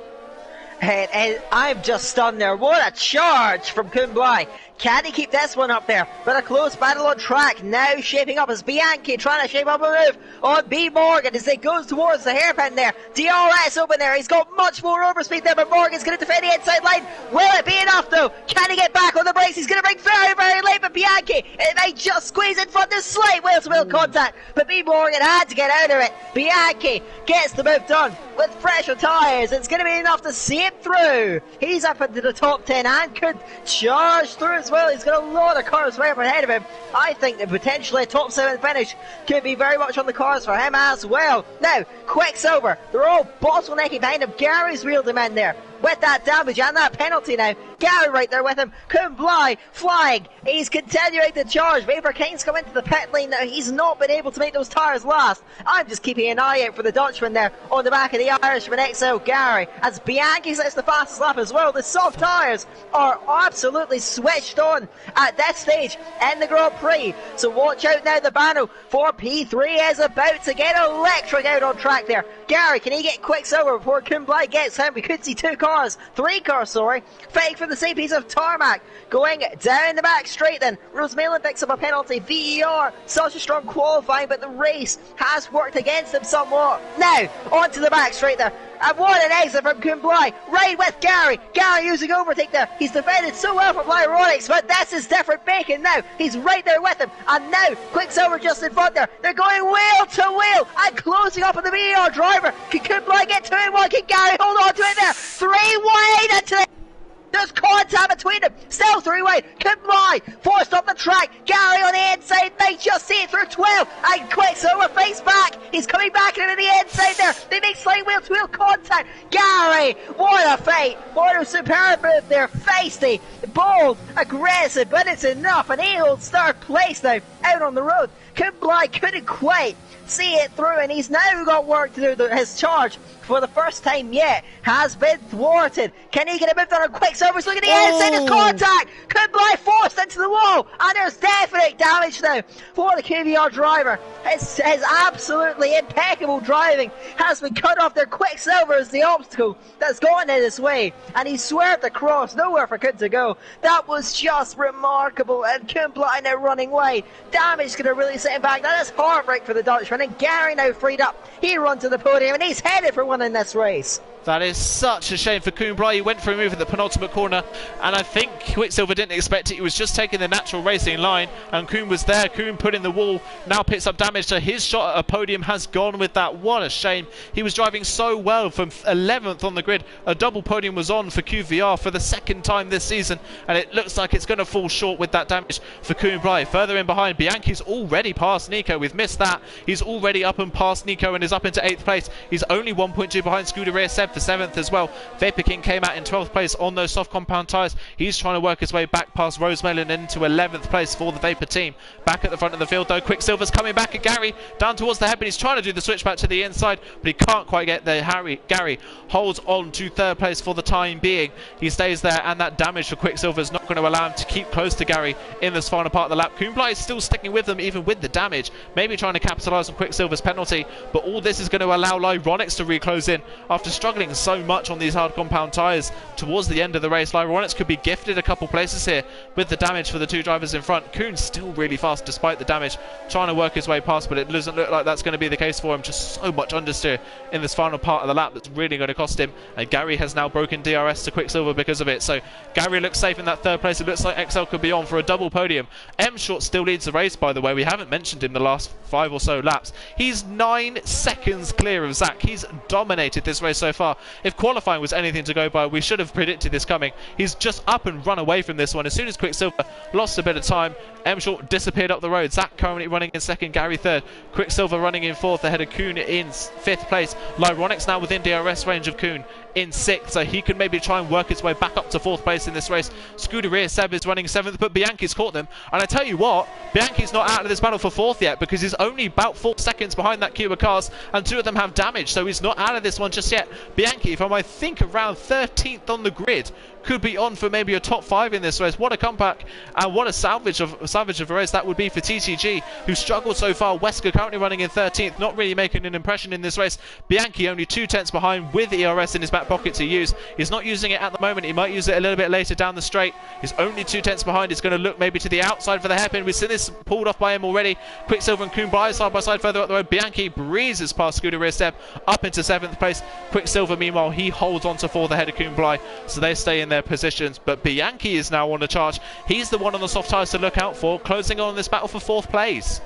B: And I'm just stunned there. What a charge from Kuhn Bly. Can he keep this one up there? But a close battle on track now shaping up as Bianchi trying to shape up a move on B Morgan as he goes towards the hairpin there. DRS open there. He's got much more overspeed there, but Morgan's going to defend the inside line. Will it be enough though? Can he get back on the brakes? He's going to brake very, very late, but Bianchi, it may just squeeze in front of slight wheel-to-wheel contact, but B Morgan had to get out of it. Bianchi gets the move done with fresher tyres. It's going to be enough to see him through. He's up into the top 10 and could charge through as well. He's got a lot of cars right up ahead of him. I think that potentially a top 7 finish could be very much on the cards for him as well. Now, Quicksilver, they're all bottlenecking behind him. Gary's reeled him in there with that damage and that penalty now. Gary right there with him. Kuhn Bly flying. He's continuing to charge. Vapor King's come into the pit lane now. He's not been able to make those tyres last. I'm just keeping an eye out for the Dutchman there on the back of the Irishman XO Gary. As Bianchi sets the fastest lap as well. The soft tyres are absolutely switched on at this stage in the Grand Prix. So watch out now. The Bano for P3 is about to get electric out on track there. Gary, can he get Quicksilver before Kuhn Bly gets him? We could see 3 cars, fighting for the same piece of tarmac. Going down the back straight then. Rosemalen picks up a penalty. VER, such a strong qualifying, but the race has worked against him somewhat. Now, onto the back straight there. And what an exit from Kuhn Bly. Right with Gary. Gary using overtake there. He's defended so well from Lyronics, but this is different bacon now. He's right there with him. And now, Quicksilver just in front there. They're going wheel to wheel and closing up on the VER driver. Can Kuhn Bly get 2 in 1? Can Gary hold on to it there? 3 wide into the... There's contact between them. Still 3 wide. Kuhn Bly forced up the track. Gary on the inside. They just see it through 12. And Quicksilver face back. He's coming back into the inside there. They make slight wheel-to-wheel contact. Gary, what a fight. What a superb move there. Feisty, bold, aggressive, but it's enough. And he holds third place now out on the road. Kuhn Bly couldn't quite see it through, and he's now got work to do. His charge for the first time yet has been thwarted. Can he get a move on Quicksilver's looking at the inside of contact? Kuhn Bly forced into the wall, and there's definite damage now for the QVR driver. His absolutely impeccable driving has been cut off there. Quicksilver is the obstacle that's gone in his way, and he swerved across, nowhere for Kuhn to go. That was just remarkable, and Kuhn Bly now running wide. Damage going to really set him back. That is heartbreak for the Dutchman, and Gary now freed up. He runs to the podium, and he's headed for one in this race.
A: That is such a shame for Kuhn Bly. He went for a move at the penultimate corner, and I think Quicksilver didn't expect it. He was just taking the natural racing line, and Kuhn was there. Kuhn put in the wall, now picks up damage, so his shot at a podium has gone with that. What a shame. He was driving so well from 11th on the grid. A double podium was on for QVR for the 2nd time this season, and it looks like it's going to fall short with that damage for Kuhn Bly. Further in behind, Bianchi's already past Nico. We've missed that. He's already up and past Nico and is up into 8th place. He's only 1.2 behind Scooter Reyes Seb for 7th as well. Vapor King came out in 12th place on those soft compound tyres. He's trying to work his way back past Rosemalen into 11th place for the Vapor team. Back at the front of the field though, Quicksilver's coming back at Gary, down towards the head, but he's trying to do the switch back to the inside, but he can't quite get there. Gary holds on to 3rd place for the time being. He stays there, and that damage for Quicksilver is not going to allow him to keep close to Gary in this final part of the lap. Kuhn Bly is still sticking with them even with the damage, maybe trying to capitalise on Quicksilver's penalty, but all this is going to allow Lyronics to reclose in after struggling struggling so much on these hard compound tyres towards the end of the race. Lyronix could be gifted a couple places here with the damage for the two drivers in front. Kuhn's still really fast despite the damage, trying to work his way past, but it doesn't look like that's going to be the case for him. Just so much understeer in this final part of the lap that's really going to cost him, and Gary has now broken DRS to Quicksilver because of it. So Gary looks safe in that third place. It looks like XL could be on for a double podium. M Short still leads the race, by the way. We haven't mentioned him the last 5 or so laps. He's 9 seconds clear of Zach. He's dominated this race so far. If qualifying was anything to go by, we should have predicted this coming. He's just up and run away from this one. As soon as Quicksilver lost a bit of time, M Short disappeared up the road. Zach currently running in second, Gary third. Quicksilver running in fourth ahead of Kuhn in fifth place. Lyronix now within DRS range of Kuhn in sixth, so he can maybe try and work his way back up to fourth place in this race. Scuderia Seb is running seventh, but Bianchi's caught them. And I tell you what, Bianchi's not out of this battle for fourth yet, because he's only about 4 seconds behind that queue of cars, and 2 of them have damage, so he's not out of this one just yet. Bianchi, from I think around 13th on the grid, could be on for maybe a top 5 in this race. What a comeback and what a salvage of a race that would be for TTG, who struggled so far. Wesker currently running in 13th, not really making an impression in this race. Bianchi only 2 tenths behind with ERS in his back pocket to use. He's not using it at the moment. He might use it a little bit later down the straight. He's only 2 tenths behind. He's going to look maybe to the outside for the hairpin. We've seen this pulled off by him already. Quicksilver and Kuhn side by side further up the road. Bianchi breezes past Scuderia Step up into 7th place. Quicksilver, meanwhile, he holds on to 4th ahead of Kuhn Bly, so they stay in their positions. But Bianchi is now on the charge. He's the one on the soft tyres to look out for, closing on this battle for 4th place.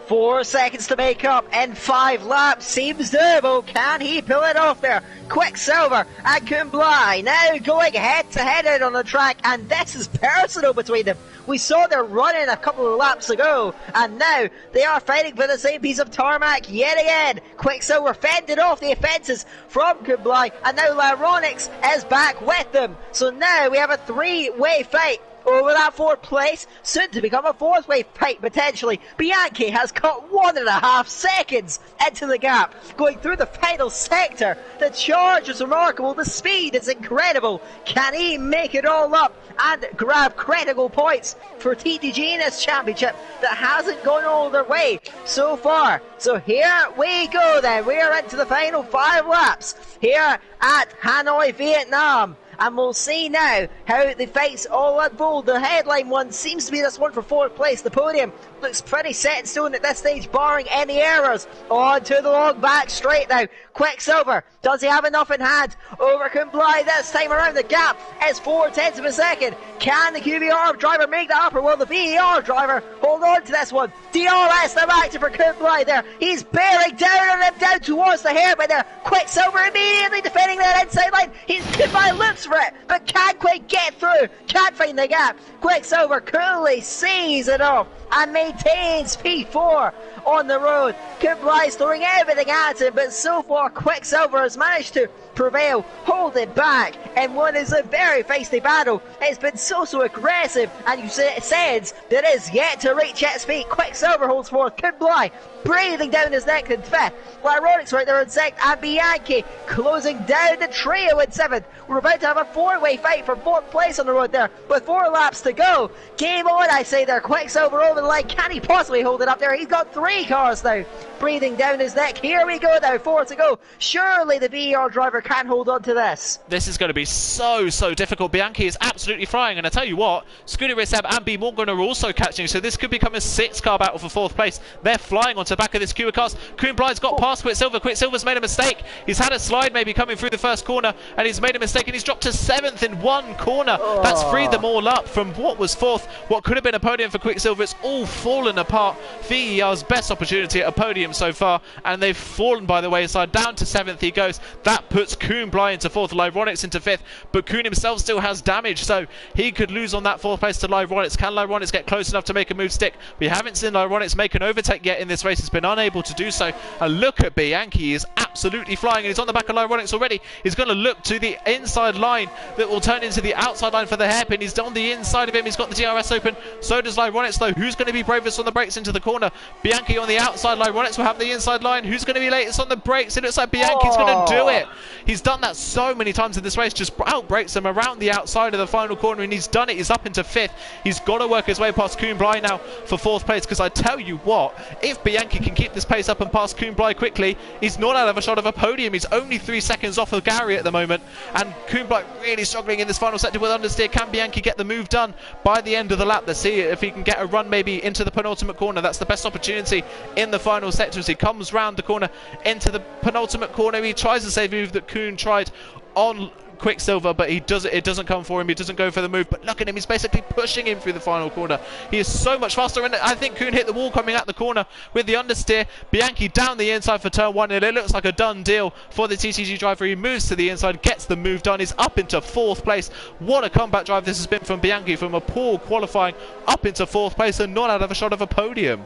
B: 4 seconds to make up in 5 laps. Seems doable. Can he pull it off there? Quicksilver and Kuhn Bly now going head to head out on the track, and this is personal between them. We saw their running a couple of laps ago, and now they are fighting for the same piece of tarmac yet again. Quicksilver fended off the offences from Kuhn Bly, and now Lyronix is back with them. So now we have a 3-way fight over that 4th place, soon to become a 4th-way fight potentially. Bianchi has cut 1.5 seconds into the gap, going through the final sector. The charge is remarkable, the speed is incredible. Can he make it all up and grab critical points for TTG in this championship that hasn't gone all their way so far? So here we go then, we are into the final 5 laps here at Hanoi, Vietnam. And we'll see now how the fights all unfold. The headline one seems to be this one for 4th place. The podium looks pretty set in stone at this stage, barring any errors. On to the long back straight now. Quicksilver, does he have enough in hand over Kuhn Bly this time around? The gap is 4 tenths of a second. Can the QBR driver make that up, or will the VER driver hold on to this one? DRS the active for Kuhn Bly there. He's bearing down on him down towards the hairpin there. Quicksilver immediately defending that inside line. Kuhn Bly looks for it, but can't quite get through. Can't find the gap. Quicksilver coolly sees it off and maintains P4 on the road. Kuhn Bly's throwing everything at him, but so far Quicksilver has managed to prevail, hold it back in what is a very feisty battle. It's been so aggressive, and you sense that it is yet to reach its peak. Quicksilver holds forth. Kuhn Bly breathing down his neck in 5th. Lyronix right there in 6th, and Bianchi closing down the trio in 7th. We're about to have a 4-way fight for 4th place on the road there, with 4 laps to go. Game on, I say there. Quicksilver over the line. Can he possibly hold it up there? He's got 3 cars now breathing down his neck. Here we go now, 4 to go. Surely the VER driver can hold on to this.
A: This is going to be so difficult. Bianchi is absolutely flying, and I tell you what, Scuderia Seb and B Morgan are also catching, so this could become a 6-car battle for 4th place. They're flying onto the back of this queue of cars. Kuhn Bly's got past Quicksilver. Quicksilver's made a mistake. He's had a slide maybe coming through the first corner, and he's made a mistake, and he's dropped to 7th in 1 corner. That's freed them all up from what was 4th, what could have been a podium for Quicksilver. It's all fallen apart. VER's best opportunity at a podium so far, and they've fallen by the wayside. Down to 7th he goes. That puts Kuhn Bly into 4th, Lyronix into 5th, but Kuhn himself still has damage, so he could lose on that 4th place to Lyronix. Can Lyronix get close enough to make a move stick? We haven't seen Lyronix make an overtake yet in this race. He's been unable to do so, and look at Bianchi. He is absolutely flying, and he's on the back of Lyronix already. He's going to look to the inside line that will turn into the outside line for the hairpin. He's on the inside of him. He's got the DRS open. So does Lyronix, though. Who's going to be bravest on the brakes into the corner? corner. Bianchi on the outside line. Ronix will have the inside line. Who's going to be latest on the brakes? It looks like Bianchi's going to do it. He's done that so many times in this race, just outbrakes him around the outside of the final corner, and he's done it. He's up into 5th. He's got to work his way past Kuhnblei now for 4th place, because I tell you what, if Bianchi can keep this pace up and pass Kuhnblei quickly, he's not out of a shot of a podium. He's only 3 seconds off of Gary at the moment, and Kuhnblei really struggling in this final sector with understeer. Can Bianchi get the move done by the end of the lap? Let's see if he can get a run maybe into the penultimate corner. That's the best opportunity in the final sector as he comes round the corner into the penultimate corner. He tries the same move that Kuhn tried on Quicksilver, but it doesn't come for him. He doesn't go for the move, but look at him, he's basically pushing him through the final corner. He is so much faster, and I think Kuhn hit the wall coming out the corner with the understeer. Bianchi down the inside for turn 1, and it looks like a done deal for the TTG driver. He moves to the inside, gets the move done, he's up into 4th place. What a comeback drive this has been from Bianchi, from a poor qualifying up into 4th place and not out of a shot of a podium.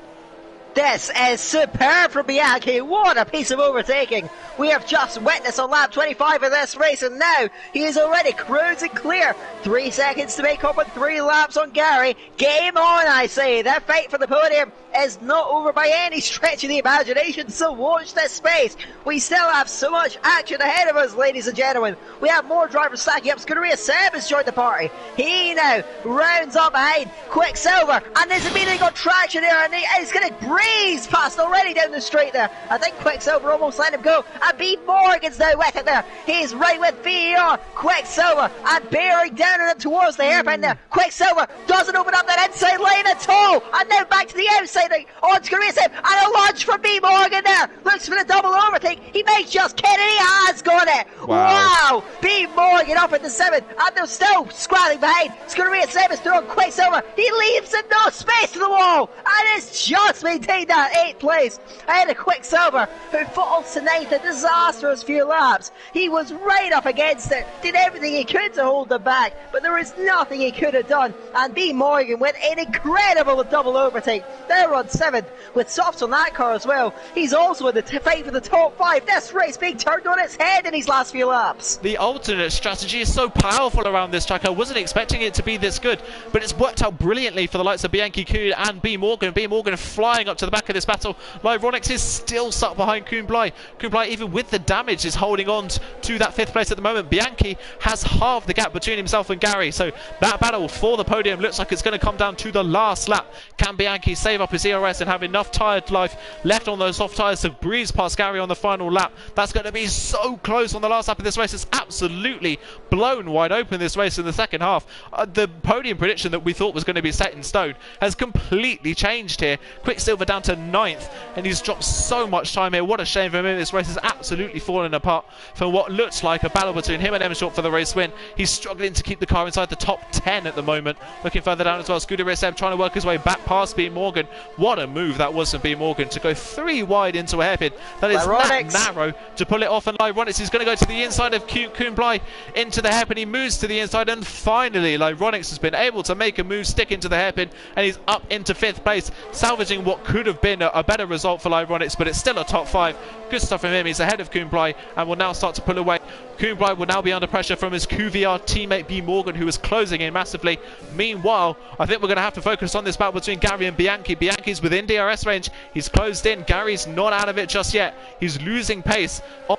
B: This is superb from Bianchi. What a piece of overtaking. We have just witnessed on lap 25 of this race, and now he is already cruising clear. 3 seconds to make up on 3 laps on Gary. Game on, I say. That fight for the podium is not over by any stretch of the imagination, so watch this space. We still have so much action ahead of us, ladies and gentlemen. We have more drivers stacking up. Scuderia Seb has joined the party. He now rounds up behind Quicksilver, and there's immediately got traction here, and he's going to breeze past already down the straight there. I think Quicksilver almost let him go, and B. Morgan's now with it there. He's right with VER, Quicksilver, and bearing down on it towards the hairpin there. Quicksilver doesn't open up that inside lane at all, and now back to the outside on Scuderia Seb, and a launch from B. Morgan there. Looks for the double overtake. He may just get it. He has got it. Wow. B. Morgan up at the 7th, and they're still scrabbling behind. Scuderia Seb is throwing Quicksilver. He leaves enough space to the wall, and it's just maintained that 8th place ahead of Quicksilver, who falls to 9th. A disastrous few laps. He was right up against it, did everything he could to hold them back, but there is nothing he could have done. And B. Morgan with an incredible double overtake. They're on 7th with softs on that car as well. He's also in the fight for the top 5. This race being turned on its head in these last few laps.
A: The alternate strategy is so powerful around this track. I wasn't expecting it to be this good, but it's worked out brilliantly for the likes of Bianchi, Kuhn and B. Morgan. B. Morgan flying up to the back of this battle. Lyronix is still stuck behind Kuhnblei. Kuhnblei, even with the damage, is holding on to that 5th place at the moment. Bianchi has halved the gap between himself and Gary, so that battle for the podium looks like it's going to come down to the last lap. Can Bianchi save up his ERS and have enough tyred life left on those soft tyres to breeze past Gary on the final lap? That's going to be so close on the last lap of this race. It's absolutely blown wide open, this race in the second half. The podium prediction that we thought was going to be set in stone has completely changed here. Quicksilver down to 9th, and he's dropped so much time here. What a shame for him. This race has absolutely fallen apart for what looks like a battle between him and Emshort for the race win. He's struggling to keep the car inside the top 10 at the moment. Looking further down as well, Scuderia Seb trying to work his way back past B. Morgan. What a move that was from B. Morgan to go 3 wide into a hairpin. That is that narrow to pull it off, and Lyronix is going to go to the inside of Kuhnblei into the hairpin. He moves to the inside, and finally Lyronix has been able to make a move, stick into the hairpin, and he's up into 5th place, salvaging what could have been a better result for Lyronix, but it's still a top 5. Good stuff from him. He's ahead of Kuhnblei and will now start to pull away. Kuhnblei will now be under pressure from his QVR teammate B. Morgan, who is closing in massively. Meanwhile, I think we're going to have to focus on this battle between Gary and Bianchi. Bianchi's within DRS range. He's closed in. Gary's not out of it just yet. He's losing pace on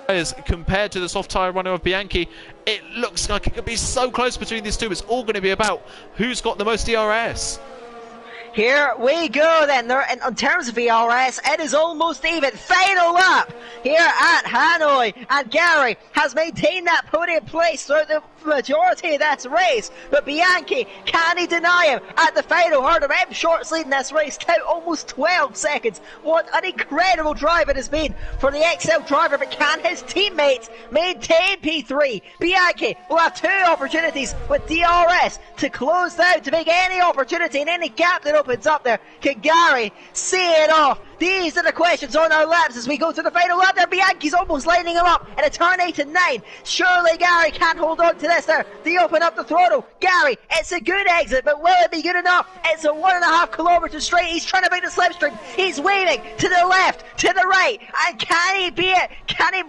A: tires compared to the soft tyre runner of Bianchi. It looks like it could be so close between these two. It's all going to be about who's got the most DRS.
B: Here we go then. In terms of VRS, it is almost even. Final lap here at Hanoi, and Gary has maintained that podium place throughout the majority of that race, but Bianchi, can he deny him at the final hurdle? Emshort's leading this race, count almost 12 seconds. What an incredible drive it has been for the XL driver, but can his teammates maintain P3? Bianchi will have 2 opportunities with DRS to close down, to make any opportunity and any gap that opens up there. Can Gary see it off? These are the questions on our laps as we go to the final lap there. Bianchi's almost lining him up in a turn 8 and 9. Surely Gary can't hold on to this there. They open up the throttle. Gary, it's a good exit, but will it be good enough? It's a 1.5 kilometers straight. He's trying to make the slipstream. He's waving to the left, to the right, and can he be it?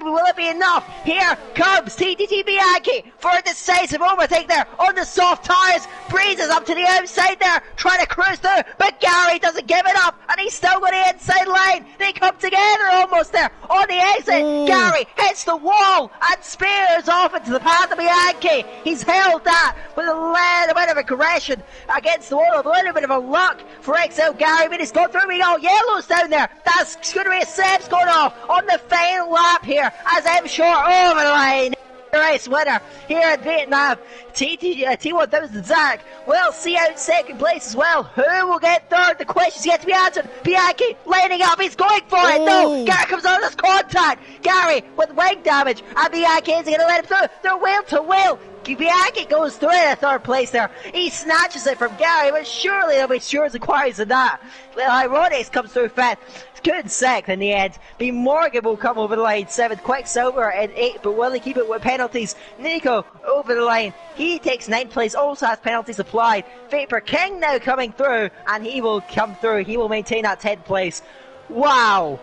B: Will it be enough? Here comes TTT Bianchi for a decisive overtake there on the soft tyres. Breezes up to the outside there, trying to cruise through, but Gary doesn't give it up, and he's still got the inside line. They come together almost there on the exit. Gary hits the wall and spears off into the path of Bianchi. He's held that with a little bit of aggression against the wall, a little bit of a luck for XL Gary, but he's gone through. We got yellows down there. That's going to be Seb's going off on the final lap here as M Short over the line. Race winner here in Vietnam. T1000 Zach will see out second place as well. Who will get third? The question's yet to be answered. Bianchi lining up, he's going for it. No, Gary comes out of this contact. Gary with wing damage, and Bianchi isn't going to let him through. They're wheel to wheel. Bianchi goes through in third place there. He snatches it from Gary, but surely there'll be Stewards inquiries in that. Ironics comes through fifth. Good sixth in the end. B. Morgan will come over the line. 7th. Quicksilver in 8th, but will he keep it with penalties? Nico over the line. He takes 9th place, also has penalties applied. Vapor King now coming through, and he will come through. He will maintain that 10th place. Wow.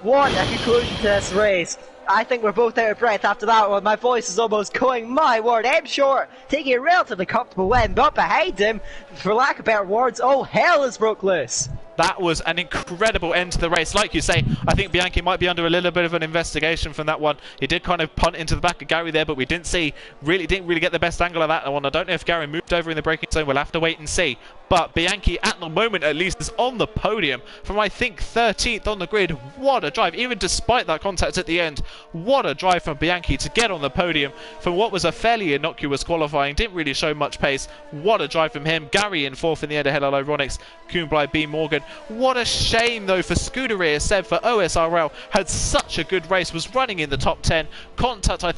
B: What a conclusion to this race. I think we're both out of breath after that one. My voice is almost going. My word, M Short taking a relatively comfortable win, but behind him, for lack of better words, all hell has broke loose.
A: That was an incredible end to the race. Like you say, I think Bianchi might be under a little bit of an investigation from that one. He did kind of punt into the back of Gary there, but we didn't really get the best angle of that one. I don't know if Gary moved over in the braking zone. We'll have to wait and see. But Bianchi, at the moment at least, is on the podium from, I think, 13th on the grid. What a drive. Even despite that contact at the end, what a drive from Bianchi to get on the podium from what was a fairly innocuous qualifying. Didn't really show much pace. What a drive from him. Gary in 4th in the end ahead of Ironics, Kuhnblei, B. Morgan. What a shame, though, for Scuderia. Seb for OSRL had such a good race, was running in the top 10. Contact at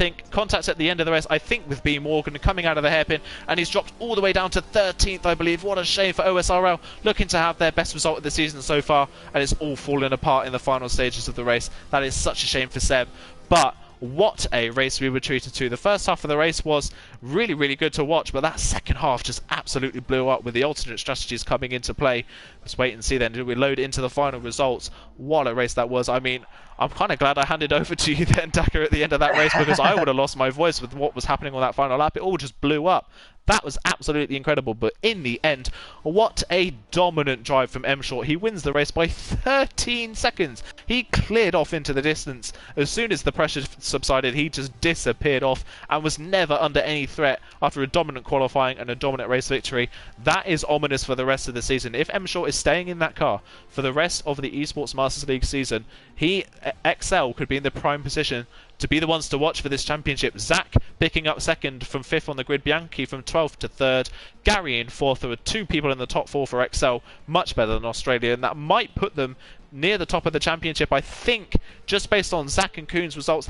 A: the end of the race, I think, with B. Morgan coming out of the hairpin, and he's dropped all the way down to 13th, I believe. What a shame for OSRL, looking to have their best result of the season so far, and it's all fallen apart in the final stages of the race. That is such a shame for Seb. But what a race we were treated to. The first half of the race was really, really good to watch, but that second half just absolutely blew up with the alternate strategies coming into play. Let's wait and see then. Did we load into the final results? What a race that was. I mean, I'm kind of glad I handed over to you then, Daka, at the end of that race, because I would have lost my voice with what was happening on that final lap. It all just blew up. That was absolutely incredible, but in the end, what a dominant drive from M Short. He wins the race by 13 seconds. He cleared off into the distance. As soon as the pressure subsided, he just disappeared off and was never under any threat after a dominant qualifying and a dominant race victory. That is ominous for the rest of the season. If M Short is staying in that car for the rest of the Esports Masters League season, XL could be in the prime position to be the ones to watch for this championship. Zach picking up 2nd from 5th on the grid, Bianchi from 12th to 3rd, Gary in 4th. There were 2 people in the top 4 for XL, much better than Australia, and that might put them near the top of the championship. I think, just based on Zach and Kuhn's results,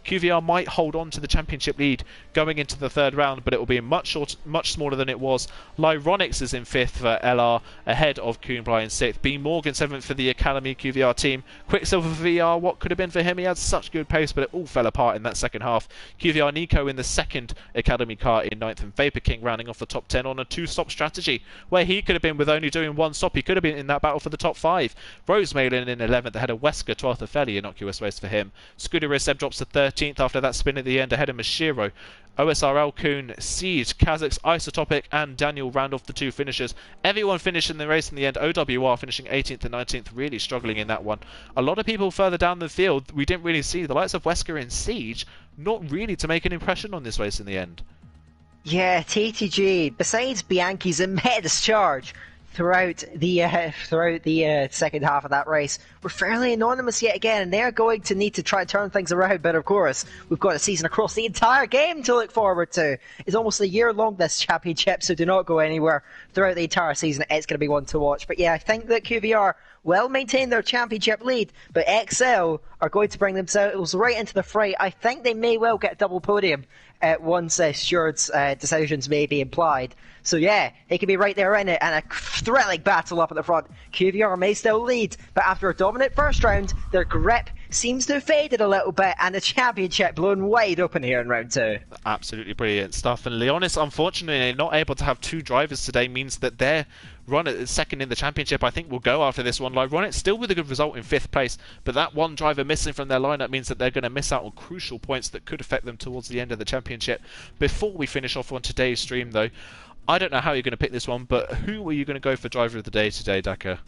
A: QVR might hold on to the championship lead going into the 3rd round, but it will be much smaller than it was. Lyronix is in 5th for LR, ahead of Kuhnblei in 6th. B. Morgan 7th for the Academy QVR team. Quicksilver for VR, what could have been for him? He had such good pace, but it all fell apart in that second half. QVR Nico in the 2nd Academy car in 9th, and Vapor King rounding off the top 10 on a 2-stop strategy, where he could have been with only doing 1 stop. He could have been in that battle for the top 5. Rose Malin in 11th, ahead of Wesker, 12th, a fairly innocuous race for him. Scuderia Seb drops to 13th after that spin at the end, ahead of Mashiro. OSRL, Kuhn, Siege, Kazakhs, Isotopic and Daniel round off the 2 finishers. Everyone finished in the race in the end. OWR finishing 18th and 19th, really struggling in that one. A lot of people further down the field we didn't really see. The likes of Wesker and Siege not really to make an impression on this race in the end.
B: Yeah, TTG, besides Bianchi's immense charge throughout the second half of that race, we're fairly anonymous yet again, and they're going to need to try and turn things around. But of course, we've got a season across the entire game to look forward to. It's almost a year long, this championship, so do not go anywhere throughout the entire season. It's going to be one to watch. But yeah, I think that QVR will maintain their championship lead, but XL are going to bring themselves right into the fray. I think they may well get a double podium once Stewart's decisions may be implied. So yeah, he could be right there in it, and a thrilling battle up at the front. QVR may still lead, but after a dominant first round, their grip seems to have faded a little bit, and the championship blown wide open here in round 2.
A: Absolutely brilliant stuff. And Leonis, unfortunately, not able to have 2 drivers today means that their run at second in the championship, I think, will go after this one. Like, Ronnet still with a good result in 5th place, but that one driver missing from their lineup means that they're going to miss out on crucial points that could affect them towards the end of the championship. Before we finish off on today's stream, though, I don't know how you're going to pick this one, but who are you going to go for driver of the day today, Daka?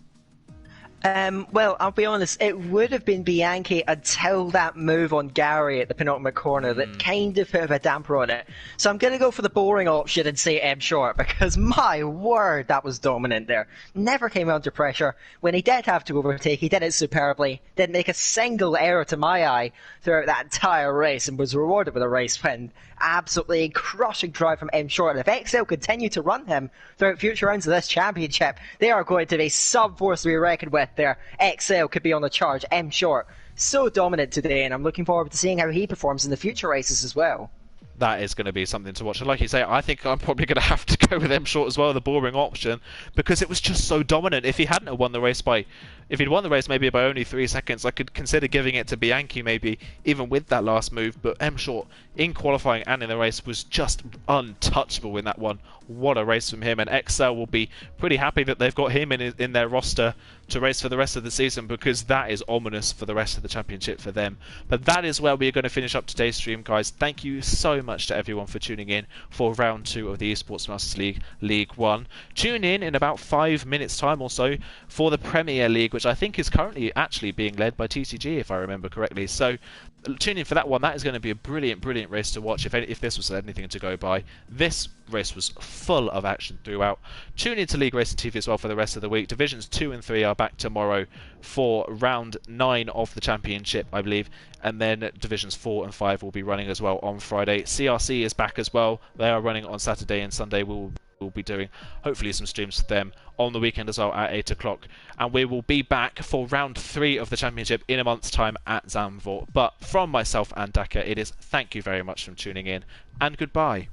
B: Well, I'll be honest, it would have been Bianchi until that move on Gary at the penultimate corner that kind of put a damper on it. So I'm going to go for the boring option and say M Short, because my word, that was dominant there. Never came under pressure. When he did have to overtake, he did it superbly. Didn't make a single error to my eye throughout that entire race and was rewarded with a race win. Absolutely crushing drive from M Short. And if XL continue to run him throughout future rounds of this championship, they are going to be some force to be reckoned with there. XL could be on the charge. M Short, so dominant today, and I'm looking forward to seeing how he performs in the future races as well.
A: That is going to be something to watch. And like you say, I think I'm probably going to have to go with M Short as well, the boring option, because it was just so dominant. If he hadn't have won the race if he'd won the race maybe by only 3 seconds, I could consider giving it to Bianchi maybe, even with that last move. But M Short, in qualifying and in the race, was just untouchable in that one. What a race from him, and XL will be pretty happy that they've got him in their roster to race for the rest of the season, because that is ominous for the rest of the championship for them. But that is where we are going to finish up today's stream, guys. Thank you so much to everyone for tuning in for round 2 of the Esports Masters League, League 1. Tune in about 5 minutes time or so for the Premier League, which I think is currently actually being led by TTG, if I remember correctly. So tune in for that one. That is going to be a brilliant race to watch if this was anything to go by. This race was full of action throughout. Tune in to League Racing TV as well for the rest of the week. Divisions 2 and 3 are back tomorrow for round 9 of the championship, I believe, and then Divisions 4 and 5 will be running as well on Friday. CRC is back as well. They are running on Saturday and Sunday. We'll be doing hopefully some streams for them on the weekend as well at 8 o'clock, and we will be back for round 3 of the championship in a month's time at Zandvoort. But from myself and Daka, it is thank you very much for tuning in, and goodbye.